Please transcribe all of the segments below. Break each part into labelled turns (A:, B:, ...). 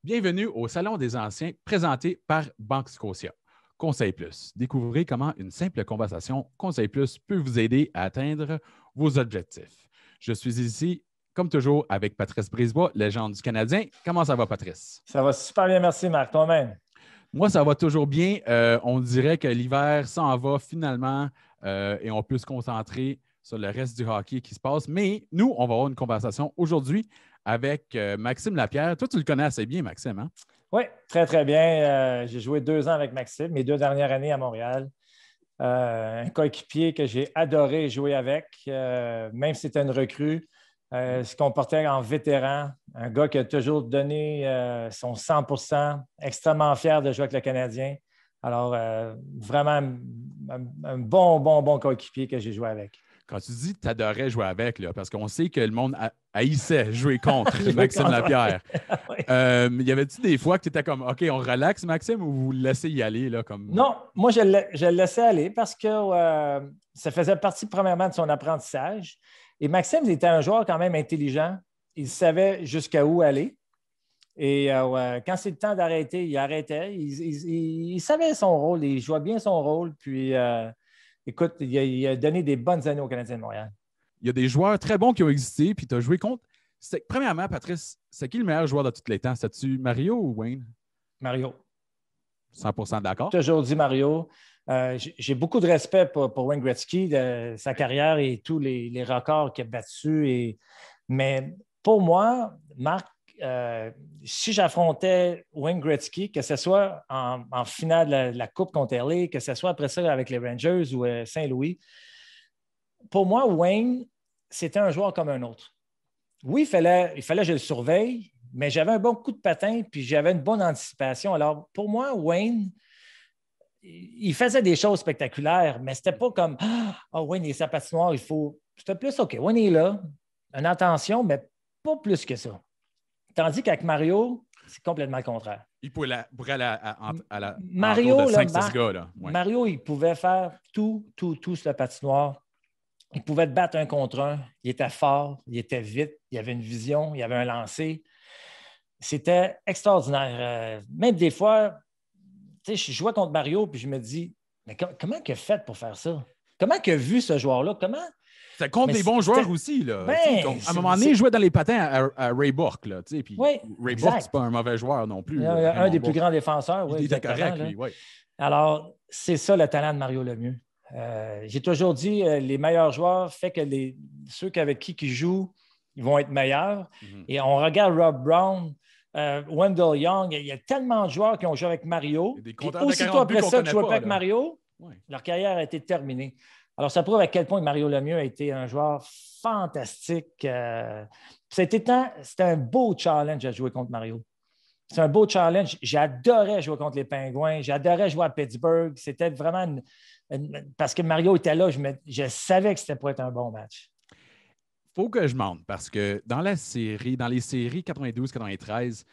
A: Bienvenue au Salon des Anciens présenté par Banque Scotia. Conseil Plus. Découvrez comment une simple conversation Conseil Plus peut vous aider à atteindre vos objectifs. Je suis ici, comme toujours, avec Patrice Brisebois, légende du Canadien. Comment ça va, Patrice?
B: Ça va super bien, merci, Marc. Toi-même?
A: Moi, ça va toujours bien. On dirait que l'hiver s'en va finalement et on peut se concentrer sur le reste du hockey qui se passe. Mais nous, on va avoir une conversation aujourd'hui avec Maxime Lapierre. Toi, tu le connais assez bien, Maxime, hein?
B: Oui, très, très bien. J'ai joué 2 ans avec Maxime, mes 2 dernières années à Montréal. Un coéquipier que j'ai adoré jouer avec, même si c'était une recrue, se comportait en vétéran, un gars qui a toujours donné son 100%, extrêmement fier de jouer avec le Canadien. Alors, vraiment un bon coéquipier que j'ai joué avec.
A: Quand tu dis que tu adorais jouer avec, là, parce qu'on sait que le monde haïssait jouer contre Maxime Lapierre.
B: Oui.
A: Y avait-tu des fois que tu étais comme, OK, on relaxe, Maxime, ou vous le laissez y aller? Là, comme...
B: Non, moi, je le laissais aller parce que ça faisait partie, premièrement, de son apprentissage. Et Maxime, il était un joueur quand même intelligent. Il savait jusqu'à où aller. Et quand c'est le temps d'arrêter, il arrêtait. Il savait son rôle, il jouait bien son rôle. Puis, écoute, il a donné des bonnes années au Canadien de Montréal.
A: Il y a des joueurs très bons qui ont existé, puis tu as joué contre. Premièrement, Patrice, c'est qui le meilleur joueur de tous les temps? C'est-tu Mario ou Wayne?
B: Mario.
A: 100% d'accord.
B: Toujours dit Mario. J'ai beaucoup de respect pour Wayne Gretzky, de sa carrière et tous les records qu'il a battus. Mais pour moi, Marc, si j'affrontais Wayne Gretzky, que ce soit en finale de la Coupe contre LA, que ce soit après ça avec les Rangers ou Saint-Louis, pour moi, Wayne, c'était un joueur comme un autre. Oui, il fallait que je le surveille, mais j'avais un bon coup de patin puis j'avais une bonne anticipation. Alors, pour moi, Wayne, il faisait des choses spectaculaires, mais c'était pas comme « Ah, Wayne, il est sa patinoire, il faut... » C'était plus « OK, Wayne est là, une attention, mais pas plus que ça. » Tandis qu'avec Mario, c'est complètement le contraire.
A: Il pourrait aller à la
B: Mario,
A: de 5-6 gars. Là. Ouais.
B: Mario, il pouvait faire tout sur la patinoire. Il pouvait te battre un contre un. Il était fort, il était vite, il avait une vision, il avait un lancer. C'était extraordinaire. Même des fois, tu sais, je jouais contre Mario puis je me dis, mais comment il a fait pour faire ça? Comment il a vu ce joueur-là? Comment?
A: C'est contre des bons joueurs aussi. Là. À un moment donné, il jouait dans les patins à Ray Bourque. Là, puis
B: oui,
A: Ray Bourque, c'est pas un mauvais joueur non plus.
B: Il y a un des plus grands défenseurs.
A: Il était correct, lui. Oui.
B: Alors, c'est ça le talent de Mario Lemieux. J'ai toujours dit, les meilleurs joueurs fait que ceux avec qui ils jouent, ils vont être meilleurs. Mm-hmm. Et on regarde Rob Brown, Wendell Young, il y a tellement de joueurs qui ont joué avec Mario. Aussitôt après ça, que jouaient pas avec Mario, leur carrière a été terminée. Alors, ça prouve à quel point Mario Lemieux a été un joueur fantastique. C'était un beau challenge à jouer contre Mario. C'est un beau challenge. J'adorais jouer contre les Pingouins. J'adorais jouer à Pittsburgh. C'était vraiment parce que Mario était là, je savais que c'était pour être un bon match.
A: Il faut que je monte parce que dans les séries 92-93,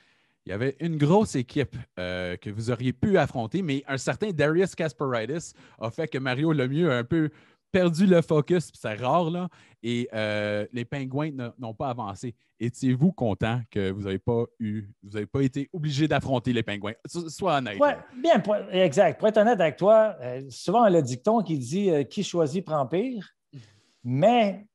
A: il y avait une grosse équipe que vous auriez pu affronter, mais un certain Darius Kasparaitis a fait que Mario Lemieux a un peu perdu le focus, puis c'est rare, là, et les Pingouins n'ont pas avancé. Étiez-vous content que vous n'avez pas été obligé d'affronter les Pingouins? Sois honnête.
B: Oui, bien, exact. Pour être honnête avec toi, souvent le dicton qui dit qui choisit prend pire, mais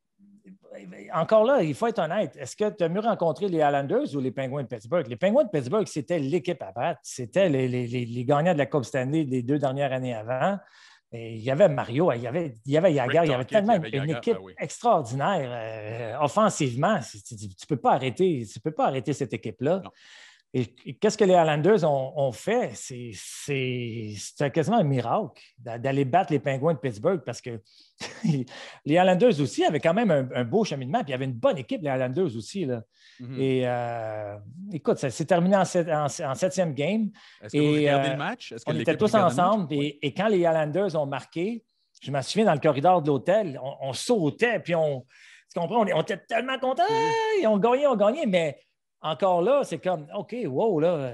B: encore là, il faut être honnête. Est-ce que tu as mieux rencontré les Islanders ou les Pingouins de Pittsburgh? Les Pingouins de Pittsburgh, c'était l'équipe à battre. C'était les gagnants de la Coupe Stanley des 2 dernières années avant. Et il y avait Mario, il y avait Jagr, il y avait tellement une équipe extraordinaire. Offensivement, tu ne peux pas arrêter cette équipe-là. Non. Et qu'est-ce que les Islanders ont fait? C'était quasiment un miracle d'aller battre les Pingouins de Pittsburgh parce que les Islanders aussi avaient quand même un beau cheminement. Puis il y avait une bonne équipe, les Islanders aussi. Là. Mm-hmm. Et écoute, ça s'est terminé en 7e game.
A: Est-ce que vous regardez le match?
B: On était tous ensemble. Et quand les Islanders ont marqué, je me souviens dans le corridor de l'hôtel, on sautait. Puis tu comprends, on était tellement contents. Ils ont gagné. Mais encore là, c'est comme, OK, wow, là,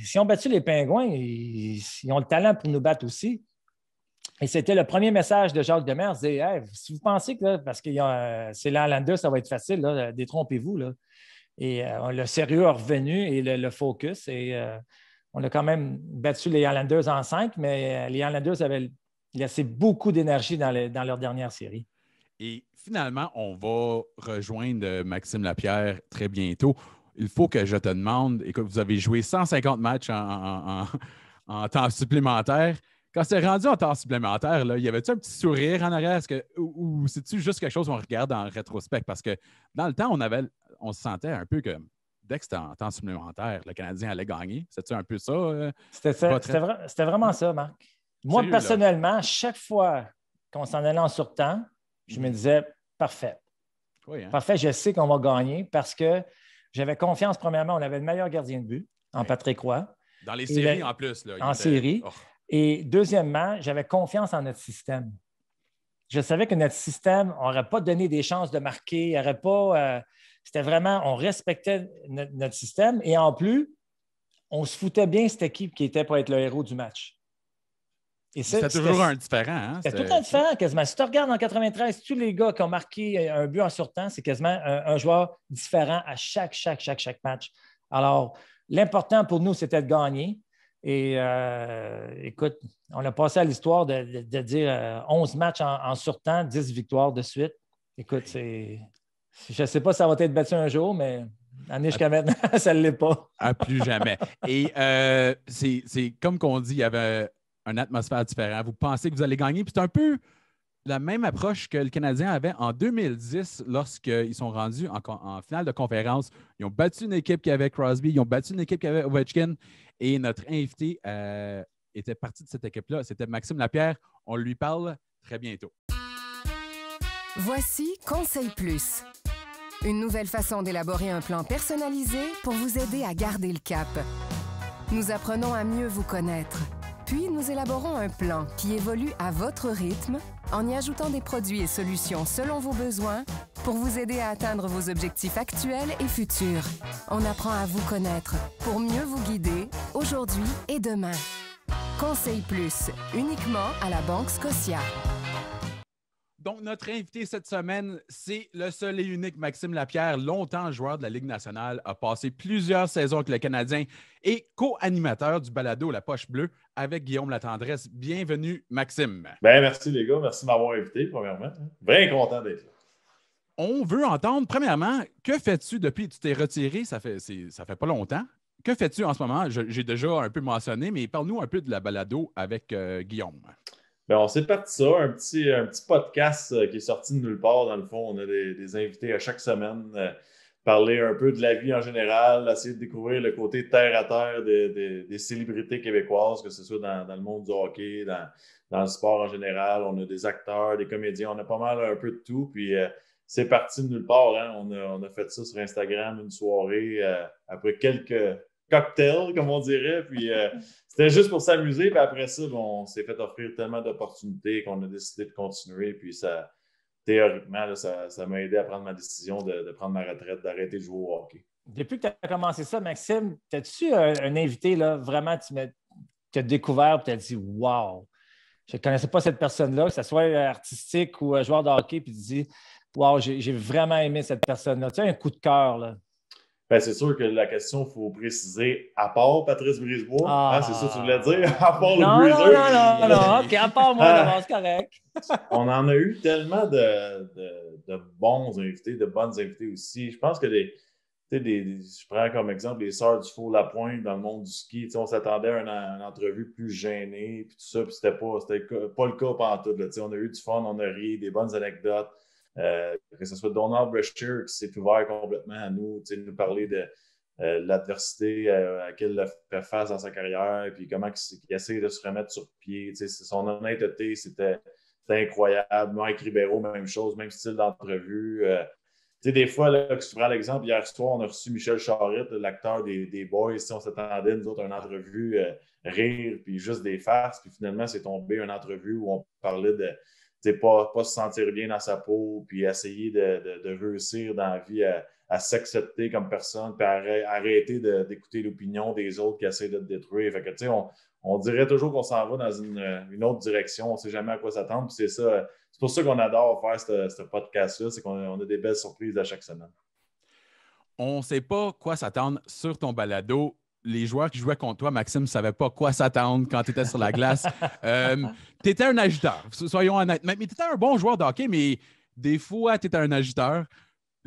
B: si on battu les Pingouins, ils ont le talent pour nous battre aussi. Et c'était le premier message de Jacques Demers. Hey, si vous pensez que, là, parce que c'est l'Islander, ça va être facile, là, détrompez-vous. Là. Et le sérieux est revenu et le focus. Et on a quand même battu les Islanders en 5, mais les Islanders avaient laissé beaucoup d'énergie dans leur dernière série.
A: Et finalement, on va rejoindre Maxime Lapierre très bientôt. Il faut que je te demande, écoute, vous avez joué 150 matchs en temps supplémentaire. Quand c'est rendu en temps supplémentaire, là, y avait-tu un petit sourire en arrière? Ou c'est-tu juste quelque chose qu'on regarde en rétrospect? Parce que dans le temps, on se sentait un peu comme dès que c'était en temps supplémentaire, le Canadien allait gagner. C'est-tu un peu ça?
B: C'était vraiment ça, Marc. Moi,
A: Sérieux,
B: personnellement, chaque fois qu'on s'en allait en surtemps, je me disais, parfait.
A: Oui, hein?
B: Parfait, je sais qu'on va gagner parce que j'avais confiance, premièrement, on avait le meilleur gardien de but en Patrick Roy.
A: Dans les séries en plus. Là,
B: en série.
A: Oh.
B: Et deuxièmement, j'avais confiance en notre système. Je savais que notre système n'aurait pas donné des chances de marquer, n'aurait pas. C'était vraiment, on respectait notre système et en plus, on se foutait bien cette équipe qui était pour être le héros du match.
A: C'était toujours un différent. Hein?
B: C'était tout un différent quasiment. Si tu regardes en 93, tous les gars qui ont marqué un but en surtemps, c'est quasiment un joueur différent à chaque match. Alors, l'important pour nous, c'était de gagner. Et écoute, on a passé à l'histoire de dire 11 matchs en surtemps, 10 victoires de suite. Écoute, je ne sais pas si ça va être battu un jour, mais jusqu'à maintenant, ça ne l'est pas.
A: À plus jamais. Et c'est comme qu'on dit, il y avait une atmosphère différente. Vous pensez que vous allez gagner. Puis c'est un peu la même approche que le Canadien avait en 2010 lorsqu'ils sont rendus en finale de conférence. Ils ont battu une équipe qui avait Crosby, ils ont battu une équipe qui avait Ovechkin. Et notre invité était parti de cette équipe-là. C'était Maxime Lapierre. On lui parle très bientôt.
C: Voici Conseil Plus. Une nouvelle façon d'élaborer un plan personnalisé pour vous aider à garder le cap. Nous apprenons à mieux vous connaître. Puis, nous élaborons un plan qui évolue à votre rythme en y ajoutant des produits et solutions selon vos besoins pour vous aider à atteindre vos objectifs actuels et futurs. On apprend à vous connaître pour mieux vous guider aujourd'hui et demain. Conseil Plus, uniquement à la Banque Scotia.
A: Donc, notre invité cette semaine, c'est le seul et unique Maxime Lapierre, longtemps joueur de la Ligue nationale, a passé plusieurs saisons avec le Canadien et co-animateur du balado La Poche Bleue avec Guillaume Latendresse. Bienvenue, Maxime.
D: Bien, merci les gars. Merci de m'avoir invité, premièrement. Bien content d'être là.
A: On veut entendre, premièrement, que fais-tu depuis que tu t'es retiré? Ça fait pas longtemps. Que fais-tu en ce moment? J'ai déjà un peu mentionné, mais parle-nous un peu de la balado avec Guillaume.
D: Bien, on s'est parti ça, un petit podcast qui est sorti de nulle part. Dans le fond, on a des invités à chaque semaine, parler un peu de la vie en général, essayer de découvrir le côté terre-à-terre des célébrités québécoises, que ce soit dans le monde du hockey, dans le sport en général. On a des acteurs, des comédiens, on a pas mal un peu de tout. Puis c'est parti de nulle part. Hein. On a fait ça sur Instagram une soirée après quelques cocktails, comme on dirait. Puis c'était juste pour s'amuser. Puis après ça, on s'est fait offrir tellement d'opportunités qu'on a décidé de continuer. Puis ça, théoriquement, là, ça m'a aidé à prendre ma décision de prendre ma retraite, d'arrêter de jouer au hockey.
B: Depuis que tu as commencé ça, Maxime, as-tu un invité, là, vraiment, tu as découvert et tu as dit « Wow! » Je ne connaissais pas cette personne-là, que ce soit artistique ou joueur de hockey, puis tu dis « Wow, j'ai vraiment aimé cette personne-là. » Tu as un coup de cœur, là.
D: Ben, c'est sûr que la question, il faut préciser, à part Patrice Brisebois, c'est ça que tu voulais dire? À part le Breezer?
B: Non, OK, à part moi, d'abord, c'est correct.
D: On en a eu tellement de bons invités, de bonnes invités aussi. Je pense que je prends comme exemple les Sœurs du Four-Lapointe dans le monde du ski. On s'attendait à une entrevue plus gênée, puis tout ça, puis c'était pas le cas pantoute. On a eu du fun, on a ri, des bonnes anecdotes. Que ce soit Donald Brashear qui s'est ouvert complètement à nous parler de l'adversité à laquelle il a fait face dans sa carrière, puis comment il essaie de se remettre sur pied. Son honnêteté, c'était incroyable. Mike Ribeiro, même chose, même style d'entrevue. Des fois, là, que tu prends l'exemple, hier soir, on a reçu Michel Charette, l'acteur des Boys. On s'attendait, nous autres, à une entrevue, rire, puis juste des farces. Puis finalement, c'est tombé une entrevue où on parlait de pas se sentir bien dans sa peau, puis essayer de réussir dans la vie à s'accepter comme personne, puis arrêter d'écouter l'opinion des autres qui essaient de te détruire. Fait que, on dirait toujours qu'on s'en va dans une autre direction. On ne sait jamais à quoi s'attendre. Puis c'est ça. C'est pour ça qu'on adore faire ce podcast-là, c'est qu'on a des belles surprises à chaque semaine.
A: on ne sait pas quoi s'attendre sur ton balado. Les joueurs qui jouaient contre toi, Maxime, ne savaient pas quoi s'attendre quand tu étais sur la glace. Tu étais un agiteur, soyons honnêtes. Mais tu étais un bon joueur de hockey, mais des fois, tu étais un agiteur.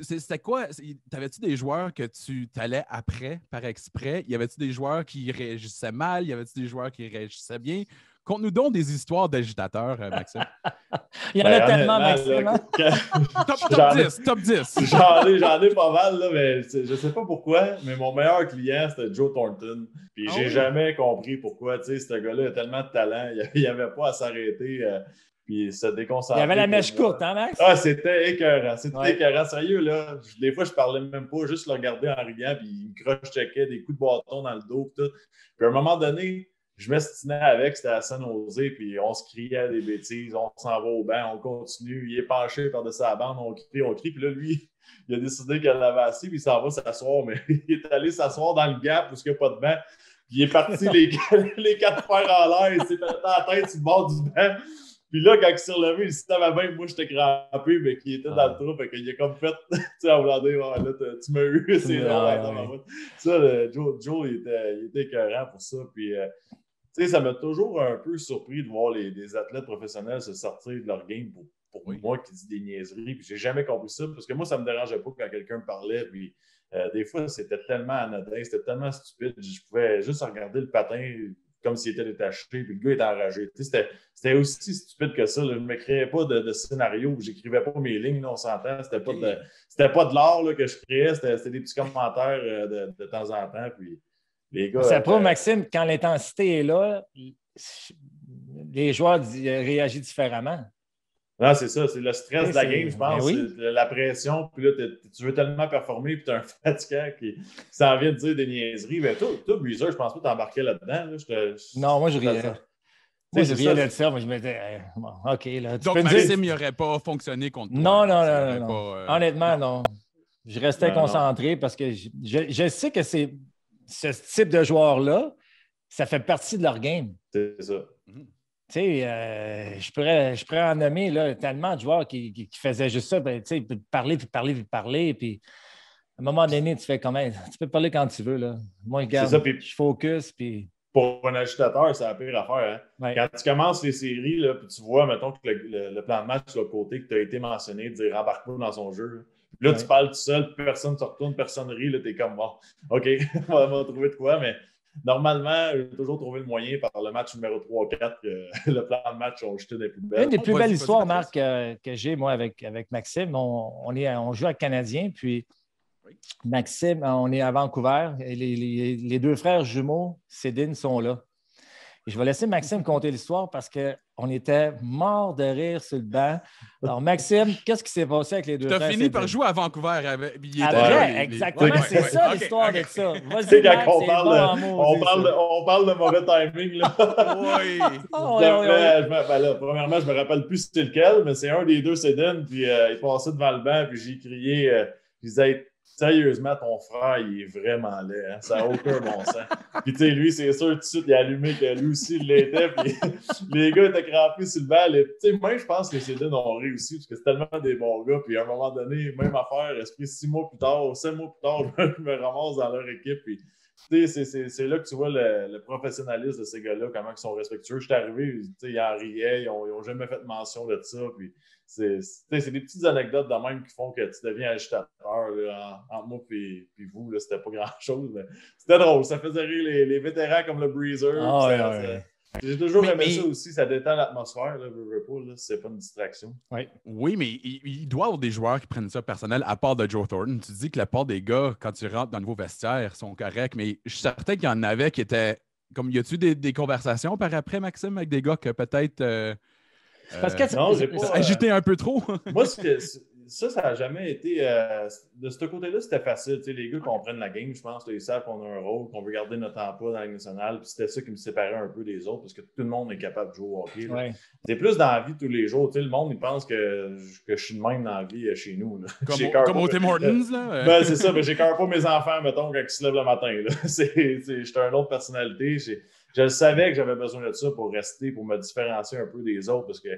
A: C'était quoi? T'avais-tu des joueurs que tu t'allais après, par exprès? Y avait-tu des joueurs qui réagissaient mal? Y avait-tu des joueurs qui réagissaient bien? Conte-nous donc des histoires d'agitateurs, Maxime.
B: Il y en a tellement, Maxime.
A: Top 10.
D: J'en ai pas mal, là, mais je sais pas pourquoi, mais mon meilleur client, c'était Joe Thornton. Puis j'ai jamais compris pourquoi. Tu sais, ce gars-là a tellement de talent. Il avait pas à s'arrêter. Puis se déconcentrer.
B: Il avait la mèche courte, hein, Max?
D: Ah, c'était écœurant. C'était écœurant. Sérieux, là. Des fois, je parlais même pas, juste le regarder en riant, puis il me croche-checkait des coups de bâton dans le dos, tout. Puis à un moment donné, je m'estinais avec, c'était à San Jose, puis on se criait des bêtises, on s'en va au banc, on continue, il est penché par-dessus la bande, on crie, puis là, lui, il a décidé qu'il avait assis, puis il s'en va s'asseoir, mais il est allé s'asseoir dans le gap où il n'y a pas de banc, puis il est parti les 4 fers en l'air, il s'est fait la tête sur le bord du banc, puis là, quand il s'est relevé, il s'était à main, moi, j'étais crampé, mais qu'il était dans le trou, fait qu'il a comme fait, tu sais, en voulant dire, là, tu m'as eu, c'est drôle, ça, Joe, il était écœurant pour ça, puis... Tu sais, ça m'a toujours un peu surpris de voir des athlètes professionnels se sortir de leur game pour moi qui dis des niaiseries. Puis j'ai jamais compris ça parce que moi, ça me dérangeait pas quand quelqu'un me parlait. Puis des fois, c'était tellement anodin, c'était tellement stupide. Je pouvais juste regarder le patin comme s'il était détaché. Puis le gars était enragé. Tu sais, c'était aussi stupide que ça. Là. Je ne m'écrivais pas de scénario. Je n'écrivais pas mes lignes. Là, on s'entend. C'était pas de l'art là, que je créais. C'était des petits commentaires de temps en temps. Puis, les gars,
B: ça prouve, Maxime, quand l'intensité est là, les joueurs réagissent différemment.
D: Non, c'est ça. C'est le stress de la game, je pense.
B: Oui.
D: C'est la pression. Puis là, tu veux tellement performer, puis tu as un fatigant qui s'en vient de dire des niaiseries. Mais toi, Breezer, je pense pas t'embarquer là-dedans. Là.
B: Non, moi, je riais. Moi, je riais de ça. Moi, je me disais, bon, OK. Là,
A: donc, Maxime, il n'aurait pas fonctionné contre toi.
B: Non. Honnêtement, non. Je restais concentré parce que je sais que ce type de joueur-là, ça fait partie de leur game.
D: C'est ça.
B: Tu sais, je pourrais en nommer là, tellement de joueurs qui faisaient juste ça, tu sais, parler. Puis à un moment donné, tu fais comment? Tu peux parler quand tu veux. Là. Moi, regarde, je focus. Puis...
D: Pour un agitateur, c'est la pire affaire. Hein?
B: Ouais.
D: Quand tu commences les séries, là, puis tu vois, mettons, que le plan de match sur le côté que tu as été mentionné, de dire embarque pas dans son jeu. Là, tu parles tout seul, personne ne se retourne, personne ne rit. Là, t'es comme, bon, OK, on va trouver de quoi. Mais normalement, j'ai toujours trouvé le moyen par le match numéro 3 ou 4 que le plan de match, on jeté des plus belles.
B: Une des plus belles histoires, Marc, que j'ai, moi, avec Maxime, on joue avec Canadien, puis Maxime, on est à Vancouver, et les deux frères jumeaux, Cédine, sont là. Et je vais laisser Maxime conter l'histoire parce qu'on était morts de rire sur le banc. Alors, Maxime, qu'est-ce qui s'est passé avec les deux frères?
A: Tu as fini par jouer à Vancouver.
B: Exactement, c'est ça l'histoire de ça.
D: Vas-y, Max, on parle de mauvais timing. Là.
A: Oui.
D: Premièrement, je me rappelle plus c'était lequel, mais c'est un des deux Cédine, puis il passait devant le banc, puis j'ai crié, je disais, sérieusement, ton frère, il est vraiment laid. Hein? Ça n'a aucun bon sens. Puis, tu sais, lui, c'est sûr, tout de suite, il a allumé que lui aussi, il l'était. Puis, les gars étaient crampés sur le banc. Tu sais, même, je pense que les Cédines ont réussi parce que c'est tellement des bons gars. Puis, à un moment donné, même affaire, esprit 7 mois plus tard, je me ramasse dans leur équipe. Puis, tu sais, c'est là que tu vois le professionnalisme de ces gars-là, comment ils sont respectueux. Je suis arrivé, tu sais, ils en riaient, ils n'ont jamais fait mention de ça. Puis, c'est des petites anecdotes de même qui font que tu deviens agitateur. Entre moi et vous, là, c'était pas grand-chose. Mais c'était drôle. Ça faisait rire les vétérans comme le Breezer. J'ai toujours aimé ça aussi. Ça détend l'atmosphère. C'est pas une distraction.
A: Oui, mais il doit y avoir des joueurs qui prennent ça personnel, à part de Joe Thornton. Tu dis que la part des gars, quand tu rentres dans le nouveau vestiaire, sont corrects, mais je suis certain qu'il y en avait qui étaient... Comme, y a-tu des conversations par après, Maxime, avec des gars que peut-être...
B: Parce que
D: non, j'ai pas
A: agité un peu trop.
D: Moi, ça n'a jamais été... de ce côté-là, c'était facile. Tu sais, les gars comprennent la game, je pense. Ils savent qu'on a un rôle, qu'on veut garder notre emploi dans la Ligue nationale. Puis c'était ça qui me séparait un peu des autres, parce que tout le monde est capable de jouer au hockey. C'est plus dans la vie tous les jours. Tu sais, le monde, il pense que je suis de même dans la vie chez nous. Là.
A: Comme au Tim Hortons, là.
D: Ben, c'est ça. Mais j'écœure pas mes enfants, mettons, quand ils se lèvent le matin. J'étais une autre personnalité. Je savais que j'avais besoin de ça pour rester, pour me différencier un peu des autres, parce que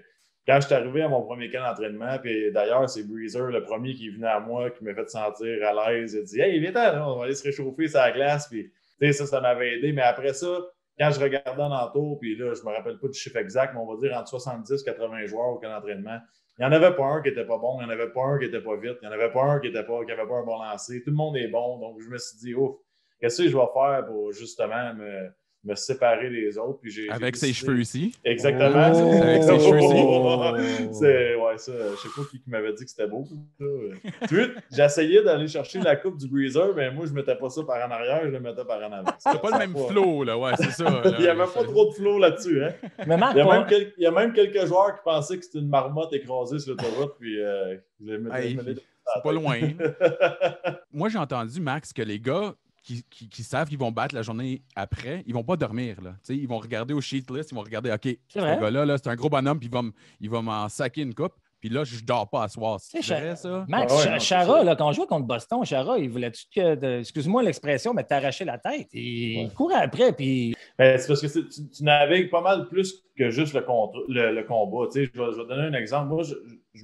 D: quand je suis arrivé à mon premier camp d'entraînement, puis d'ailleurs, c'est Breezer, le premier qui est venu à moi, qui m'a fait sentir à l'aise. Il a dit « Hey, viens-t'en, on va aller se réchauffer sur la glace. » Puis, ça m'avait aidé. Mais après ça, quand je regardais en entour, puis là, je ne me rappelle pas du chiffre exact, mais on va dire entre 70 et 80 joueurs au camp d'entraînement, il n'y en avait pas un qui n'était pas bon, il n'y en avait pas un qui n'était pas vite, il n'y en avait pas un qui n'avait pas un bon lancer. Tout le monde est bon. Donc, je me suis dit « Ouf, qu'est-ce que je vais faire pour justement me séparer des autres. » Puis
A: avec ses cheveux ici.
D: Exactement.
A: Oh! Avec ses cheveux
D: ici. Ouais, ça, je sais pas qui m'avait dit que c'était beau. Tu vois, j'essayais d'aller chercher la coupe du Breezer, mais moi, je mettais pas ça par en arrière, je le mettais par en avant.
A: C'était pas le même flow, là, ouais, c'est ça. Là,
D: il n'y avait pas trop de flow là-dessus. Hein?
B: Mais Marc,
D: il y a même quelques joueurs qui pensaient que c'était une marmotte écrasée sur l'autoroute, puis
A: c'est pas loin. Moi, j'ai entendu, Max, que les gars qui savent qu'ils vont battre la journée après, ils vont pas dormir. Là. Ils vont regarder au sheet list, ils vont regarder, OK, ce gars-là, c'est un gros bonhomme, puis il va m'en saquer une coupe. Puis là, je dors pas à soir. C'est vrai, ça?
B: Max, Chara, là, quand on jouait contre Boston, Chara, il voulait-tu que, excuse-moi l'expression, mais t'arracher la tête. Il courait après, puis...
D: Ben, c'est parce que tu navigues pas mal plus que juste le combat. Je vais donner un exemple. Moi,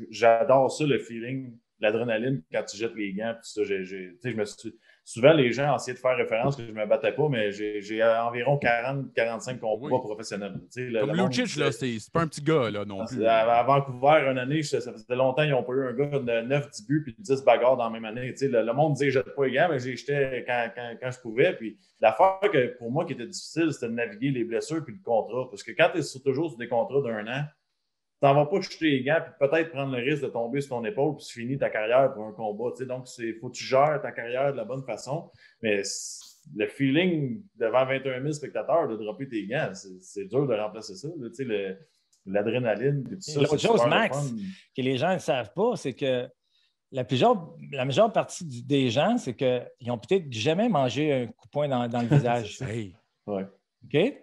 D: j'adore ça, le feeling, l'adrénaline, quand tu jettes les gants. Tout ça, je me suis... Souvent, les gens essayaient de faire référence que je ne me battais pas, mais j'ai environ 40-45 combats professionnels.
A: Comme Lucic, là, c'est pas un petit gars là, non plus.
D: À Vancouver, une année, ça faisait longtemps qu'ils n'ont pas eu un gars de 9-10 buts puis 10 bagarres dans la même année. Le monde disait que je ne jette pas les gants, mais j'étais quand je pouvais. Puis l'affaire que pour moi qui était difficile, c'était de naviguer les blessures puis le contrat. Parce que quand tu es toujours sur des contrats d'un an, tu n'en vas pas jeter les gants puis peut-être prendre le risque de tomber sur ton épaule puis tu finis ta carrière pour un combat. Donc, il faut que tu gères ta carrière de la bonne façon. Mais le feeling devant 21 000 spectateurs de dropper tes gants, c'est dur de remplacer ça. L'adrénaline et tout ça.
B: L'autre chose, Max, que les gens ne savent pas, c'est que la majeure partie des gens, c'est qu'ils n'ont peut-être jamais mangé un coup de poing dans le visage.
A: Hey.
D: Ouais.
B: OK?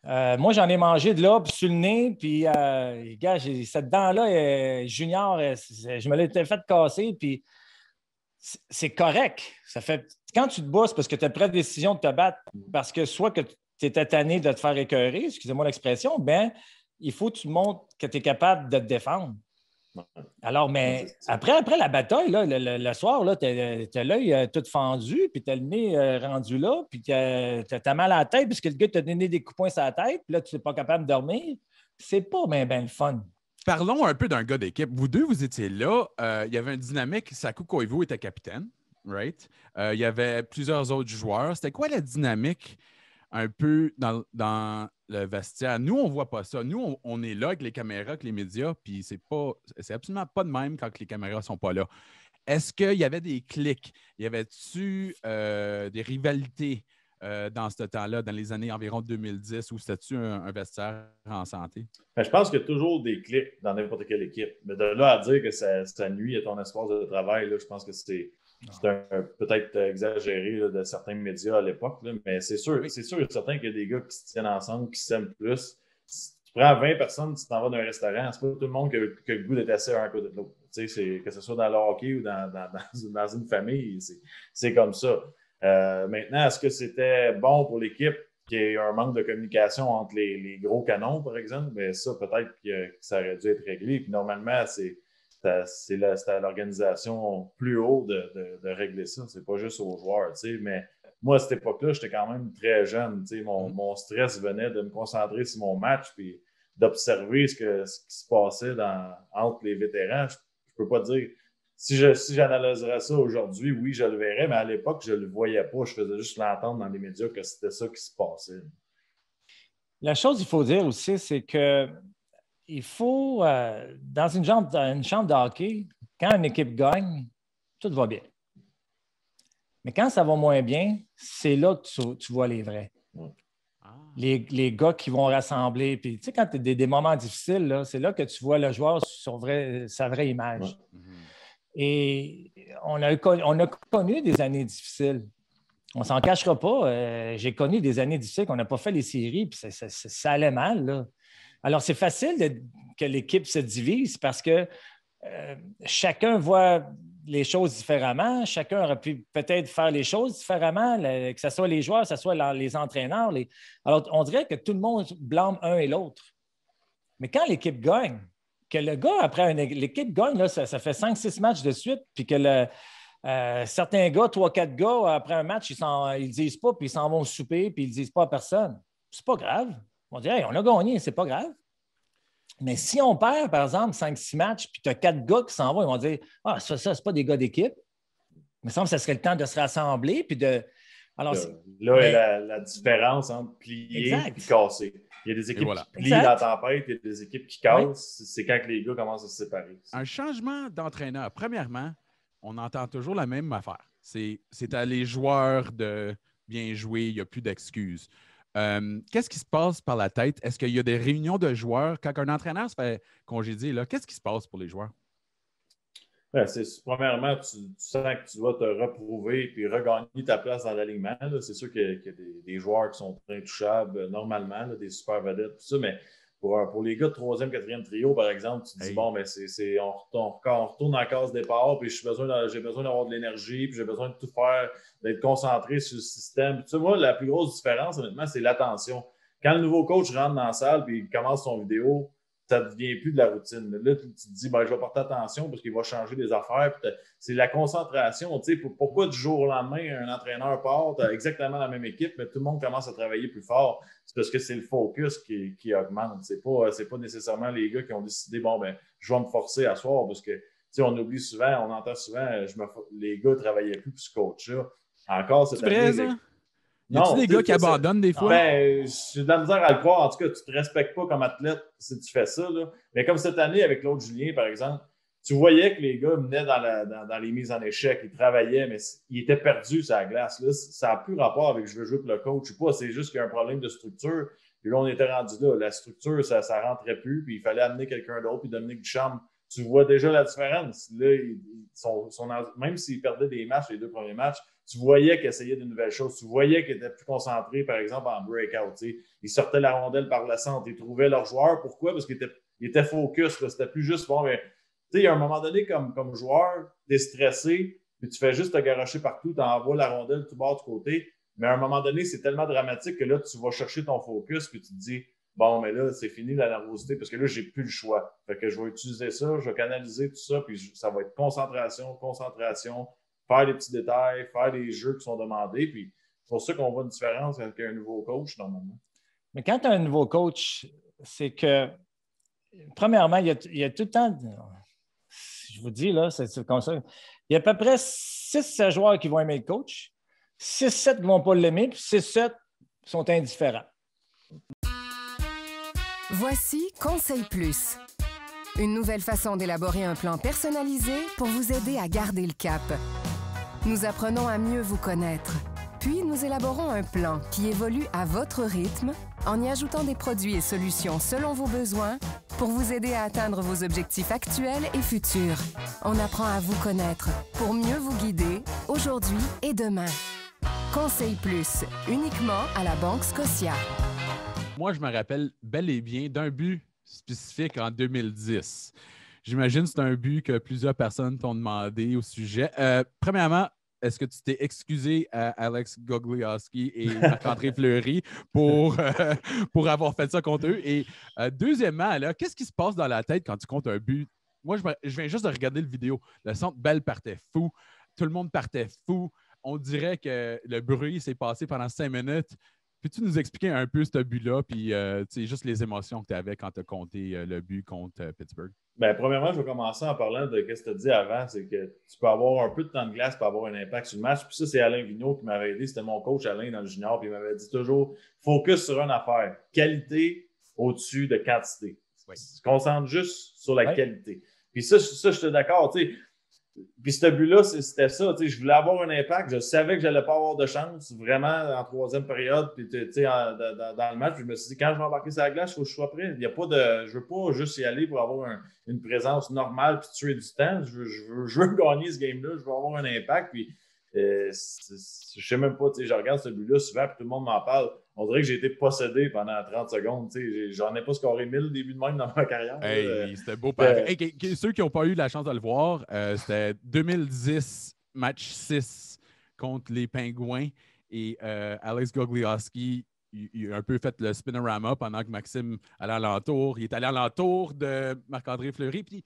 B: Moi, j'en ai mangé de là, puis sur le nez, puis, gars, cette dent-là, junior, je me l'étais fait casser, puis c'est correct. Ça fait, quand tu te bats, c'est parce que tu as pris la décision de te battre, parce que soit que tu étais tanné de te faire écœurer, excusez-moi l'expression, bien, il faut que tu montres que tu es capable de te défendre. Alors, mais après la bataille, là, le soir, tu as l'œil tout fendu, puis tu as le nez rendu là, puis tu as mal à la tête, parce que le gars t'a donné des coups de poing sur la tête, puis là, tu n'es pas capable de dormir. C'est pas bien le fun.
A: Parlons un peu d'un gars d'équipe. Vous deux, vous étiez là. Il y avait une dynamique. Saku Koivu était capitaine, right? Il y avait plusieurs autres joueurs. C'était quoi la dynamique un peu dans le vestiaire? Nous, on ne voit pas ça. Nous, on est là avec les caméras, avec les médias, puis c'est absolument pas de même quand les caméras ne sont pas là. Est-ce qu'il y avait des clics? Y avait-tu des rivalités dans ce temps-là, dans les années environ 2010, où c'était-tu un vestiaire en santé?
D: Ben, je pense qu'il y a toujours des clics dans n'importe quelle équipe. Mais de là à dire que ça nuit à ton espace de travail, là, je pense que c'est peut-être exagéré là, de certains médias à l'époque, là, mais c'est sûr et certain qu'il y a des gars qui se tiennent ensemble, qui s'aiment plus. Si tu prends 20 personnes, tu t'en vas d'un restaurant, c'est pas tout le monde qui a le goût d'être assis un côté de l'autre. Que ce soit dans le hockey ou dans une famille, c'est comme ça. Maintenant, est-ce que c'était bon pour l'équipe qu'il y ait un manque de communication entre les gros canons, par exemple? Bien, ça, peut-être que ça aurait dû être réglé. Puis normalement, c'est à l'organisation plus haut de régler ça. C'est pas juste aux joueurs, tu sais. Mais moi, à cette époque-là, j'étais quand même très jeune. Tu sais. Mon stress venait de me concentrer sur mon match puis d'observer ce qui se passait entre les vétérans. Je peux pas dire... Si j'analyserais ça aujourd'hui, oui, je le verrais, mais à l'époque, je le voyais pas. Je faisais juste l'entendre dans les médias que c'était ça qui se passait.
B: La chose qu'il faut dire aussi, c'est que il faut, dans une chambre de hockey, quand une équipe gagne, tout va bien. Mais quand ça va moins bien, c'est là que tu vois les vrais. Les gars qui vont rassembler. Puis, tu sais, quand tu as des moments difficiles, là, c'est là que tu vois le joueur sur sa vraie image. Ouais. Et on a connu des années difficiles. On ne s'en cachera pas. J'ai connu des années difficiles qu'on n'a pas fait les séries, puis ça allait mal, là. Alors, c'est facile que l'équipe se divise parce que chacun voit les choses différemment. Chacun aurait pu peut-être faire les choses différemment, que ce soit les joueurs, que ce soit les entraîneurs. Alors, on dirait que tout le monde blâme un et l'autre. Mais quand l'équipe gagne, que le gars, après l'équipe gagne, là, ça fait 5-6 matchs de suite, puis que certains gars, 3-4 gars, après un match, ils ne disent pas, puis ils s'en vont souper, puis ils ne disent pas à personne. C'est pas grave. On dit, hey, on a gagné, c'est pas grave. Mais si on perd, par exemple, 5-6 matchs, puis tu as 4 gars qui s'en vont, ils vont dire, ah, ça, c'est pas des gars d'équipe. Il me semble que ça serait le temps de se rassembler, puis de. Alors,
D: là est la différence entre plier et casser. Il y a des équipes qui plient dans la tempête, il y a des équipes qui cassent. Oui. C'est quand les gars commencent à se séparer.
A: Un changement d'entraîneur. Premièrement, on entend toujours la même affaire. C'est à les joueurs de bien jouer, il n'y a plus d'excuses. Qu'est-ce qui se passe par la tête? Est-ce qu'il y a des réunions de joueurs? Quand un entraîneur se fait congédier, qu'est-ce qui se passe pour les joueurs?
D: Ben, premièrement, tu sens que tu dois te reprouver et regagner ta place dans l'alignement. C'est sûr qu'il y a des joueurs qui sont intouchables normalement, là, des super vedettes, tout ça, mais pour les gars de 3e, 4e trio, par exemple, tu te dis, bon, ben, on retourne en case départ, puis j'ai besoin d'avoir de l'énergie, puis j'ai besoin de tout faire, d'être concentré sur le système. Puis, tu sais, moi, la plus grosse différence, honnêtement, c'est l'attention. Quand le nouveau coach rentre dans la salle et il commence son vidéo, ça ne devient plus de la routine. Là, tu te dis, ben, je vais porter attention parce qu'il va changer des affaires. C'est la concentration. Tu sais, pourquoi du jour au lendemain, un entraîneur part, tu as exactement la même équipe, mais tout le monde commence à travailler plus fort? C'est parce que c'est le focus qui augmente. C'est pas nécessairement les gars qui ont décidé, bon, ben, je vais me forcer à soir parce que, tu sais, on oublie souvent, on entend souvent, les gars ne travaillaient plus pour ce coach-là. Encore cette année.
A: Y a-t-il des gars qui abandonnent des fois?
D: Ben, j'ai de la misère à le croire. En tout cas, tu ne te respectes pas comme athlète si tu fais ça. Là. Mais comme cette année avec l'autre Julien, par exemple, tu voyais que les gars venaient dans les mises en échec, ils travaillaient, mais ils étaient perdus sur la glace. Là. Ça n'a plus rapport avec je veux jouer pour le coach ou pas. C'est juste qu'il y a un problème de structure. Puis là, on était rendu là. La structure, ça ne rentrait plus. Puis il fallait amener quelqu'un d'autre. Puis Dominique Ducharme, tu vois déjà la différence. Là, même s'ils perdaient des matchs, les 2 premiers matchs, tu voyais qu'ils essayaient de nouvelles choses. Tu voyais qu'ils étaient plus concentrés, par exemple, en breakout. T'sais. Ils sortaient la rondelle par le centre. Ils trouvaient leurs joueurs. Pourquoi? Parce qu'ils étaient focus. Là. C'était plus juste, bon, mais tu sais, à un moment donné, comme joueur, tu es stressé, puis tu fais juste te garocher partout, tu envoies la rondelle tout bas de côté. Mais à un moment donné, c'est tellement dramatique que là, tu vas chercher ton focus, puis tu te dis, bon, mais là, c'est fini la nervosité, parce que là, j'ai plus le choix. Fait que je vais utiliser ça, je vais canaliser tout ça, puis ça va être concentration, faire des petits détails, faire des jeux qui sont demandés. Puis c'est pour ça qu'on voit une différence avec un nouveau coach, normalement.
B: Mais quand tu as un nouveau coach, c'est que, premièrement, il y a tout le temps, je vous dis, là, c'est comme ça, il y a à peu près 6-7 joueurs qui vont aimer le coach, 6-7 qui ne vont pas l'aimer, puis 6-7 sont indifférents.
C: Voici Conseil Plus. Une nouvelle façon d'élaborer un plan personnalisé pour vous aider à garder le cap. Nous apprenons à mieux vous connaître. Puis, nous élaborons un plan qui évolue à votre rythme en y ajoutant des produits et solutions selon vos besoins pour vous aider à atteindre vos objectifs actuels et futurs. On apprend à vous connaître pour mieux vous guider aujourd'hui et demain. Conseil Plus, uniquement à la Banque Scotia.
A: Moi, je me rappelle bel et bien d'un but spécifique en 2010. J'imagine que c'est un but que plusieurs personnes t'ont demandé au sujet. Premièrement, est-ce que tu t'es excusé à Alex Gogliowski et Marc-André Fleury pour avoir fait ça contre eux? Et deuxièmement, là, qu'est-ce qui se passe dans la tête quand tu comptes un but? Moi, je viens juste de regarder le vidéo. Le centre belle partait fou. Tout le monde partait fou. On dirait que le bruit s'est passé pendant 5 minutes. Peux-tu nous expliquer un peu ce but-là, puis juste les émotions que tu avais quand tu as compté le but contre Pittsburgh?
D: Bien, premièrement, je vais commencer en parlant de ce que tu as dit avant, c'est que tu peux avoir un peu de temps de glace pour avoir un impact sur le match. Puis ça, c'est Alain Vigneault qui m'avait aidé. C'était mon coach Alain dans le junior, puis il m'avait dit toujours focus sur une affaire. Qualité au-dessus de quantité. Oui. Tu te concentres juste sur la qualité. Puis ça, je suis d'accord. Tu sais. Puis ce but-là, c'était ça. Je voulais avoir un impact. Je savais que je n'allais pas avoir de chance vraiment en 3e période. Puis dans le match, je me suis dit, quand je vais embarquer sur la glace, il faut que je sois prêt. Il y a pas de, je ne veux pas juste y aller pour avoir une présence normale puis tuer du temps. Je veux gagner ce game-là. Je veux avoir un impact. Puis je ne sais même pas. Je regarde ce but-là souvent puis tout le monde m'en parle. On dirait que j'ai été possédé pendant 30 secondes. J'en ai pas scoré 1000 début de même dans ma carrière.
A: Hey, c'était beau. Ceux qui n'ont pas eu la chance de le voir, c'était 2010, match 6 contre les Pingouins. Et Alex Gogliowski il a un peu fait le spinorama pendant que Maxime allait alentour. Il est allé alentour de Marc-André Fleury. Puis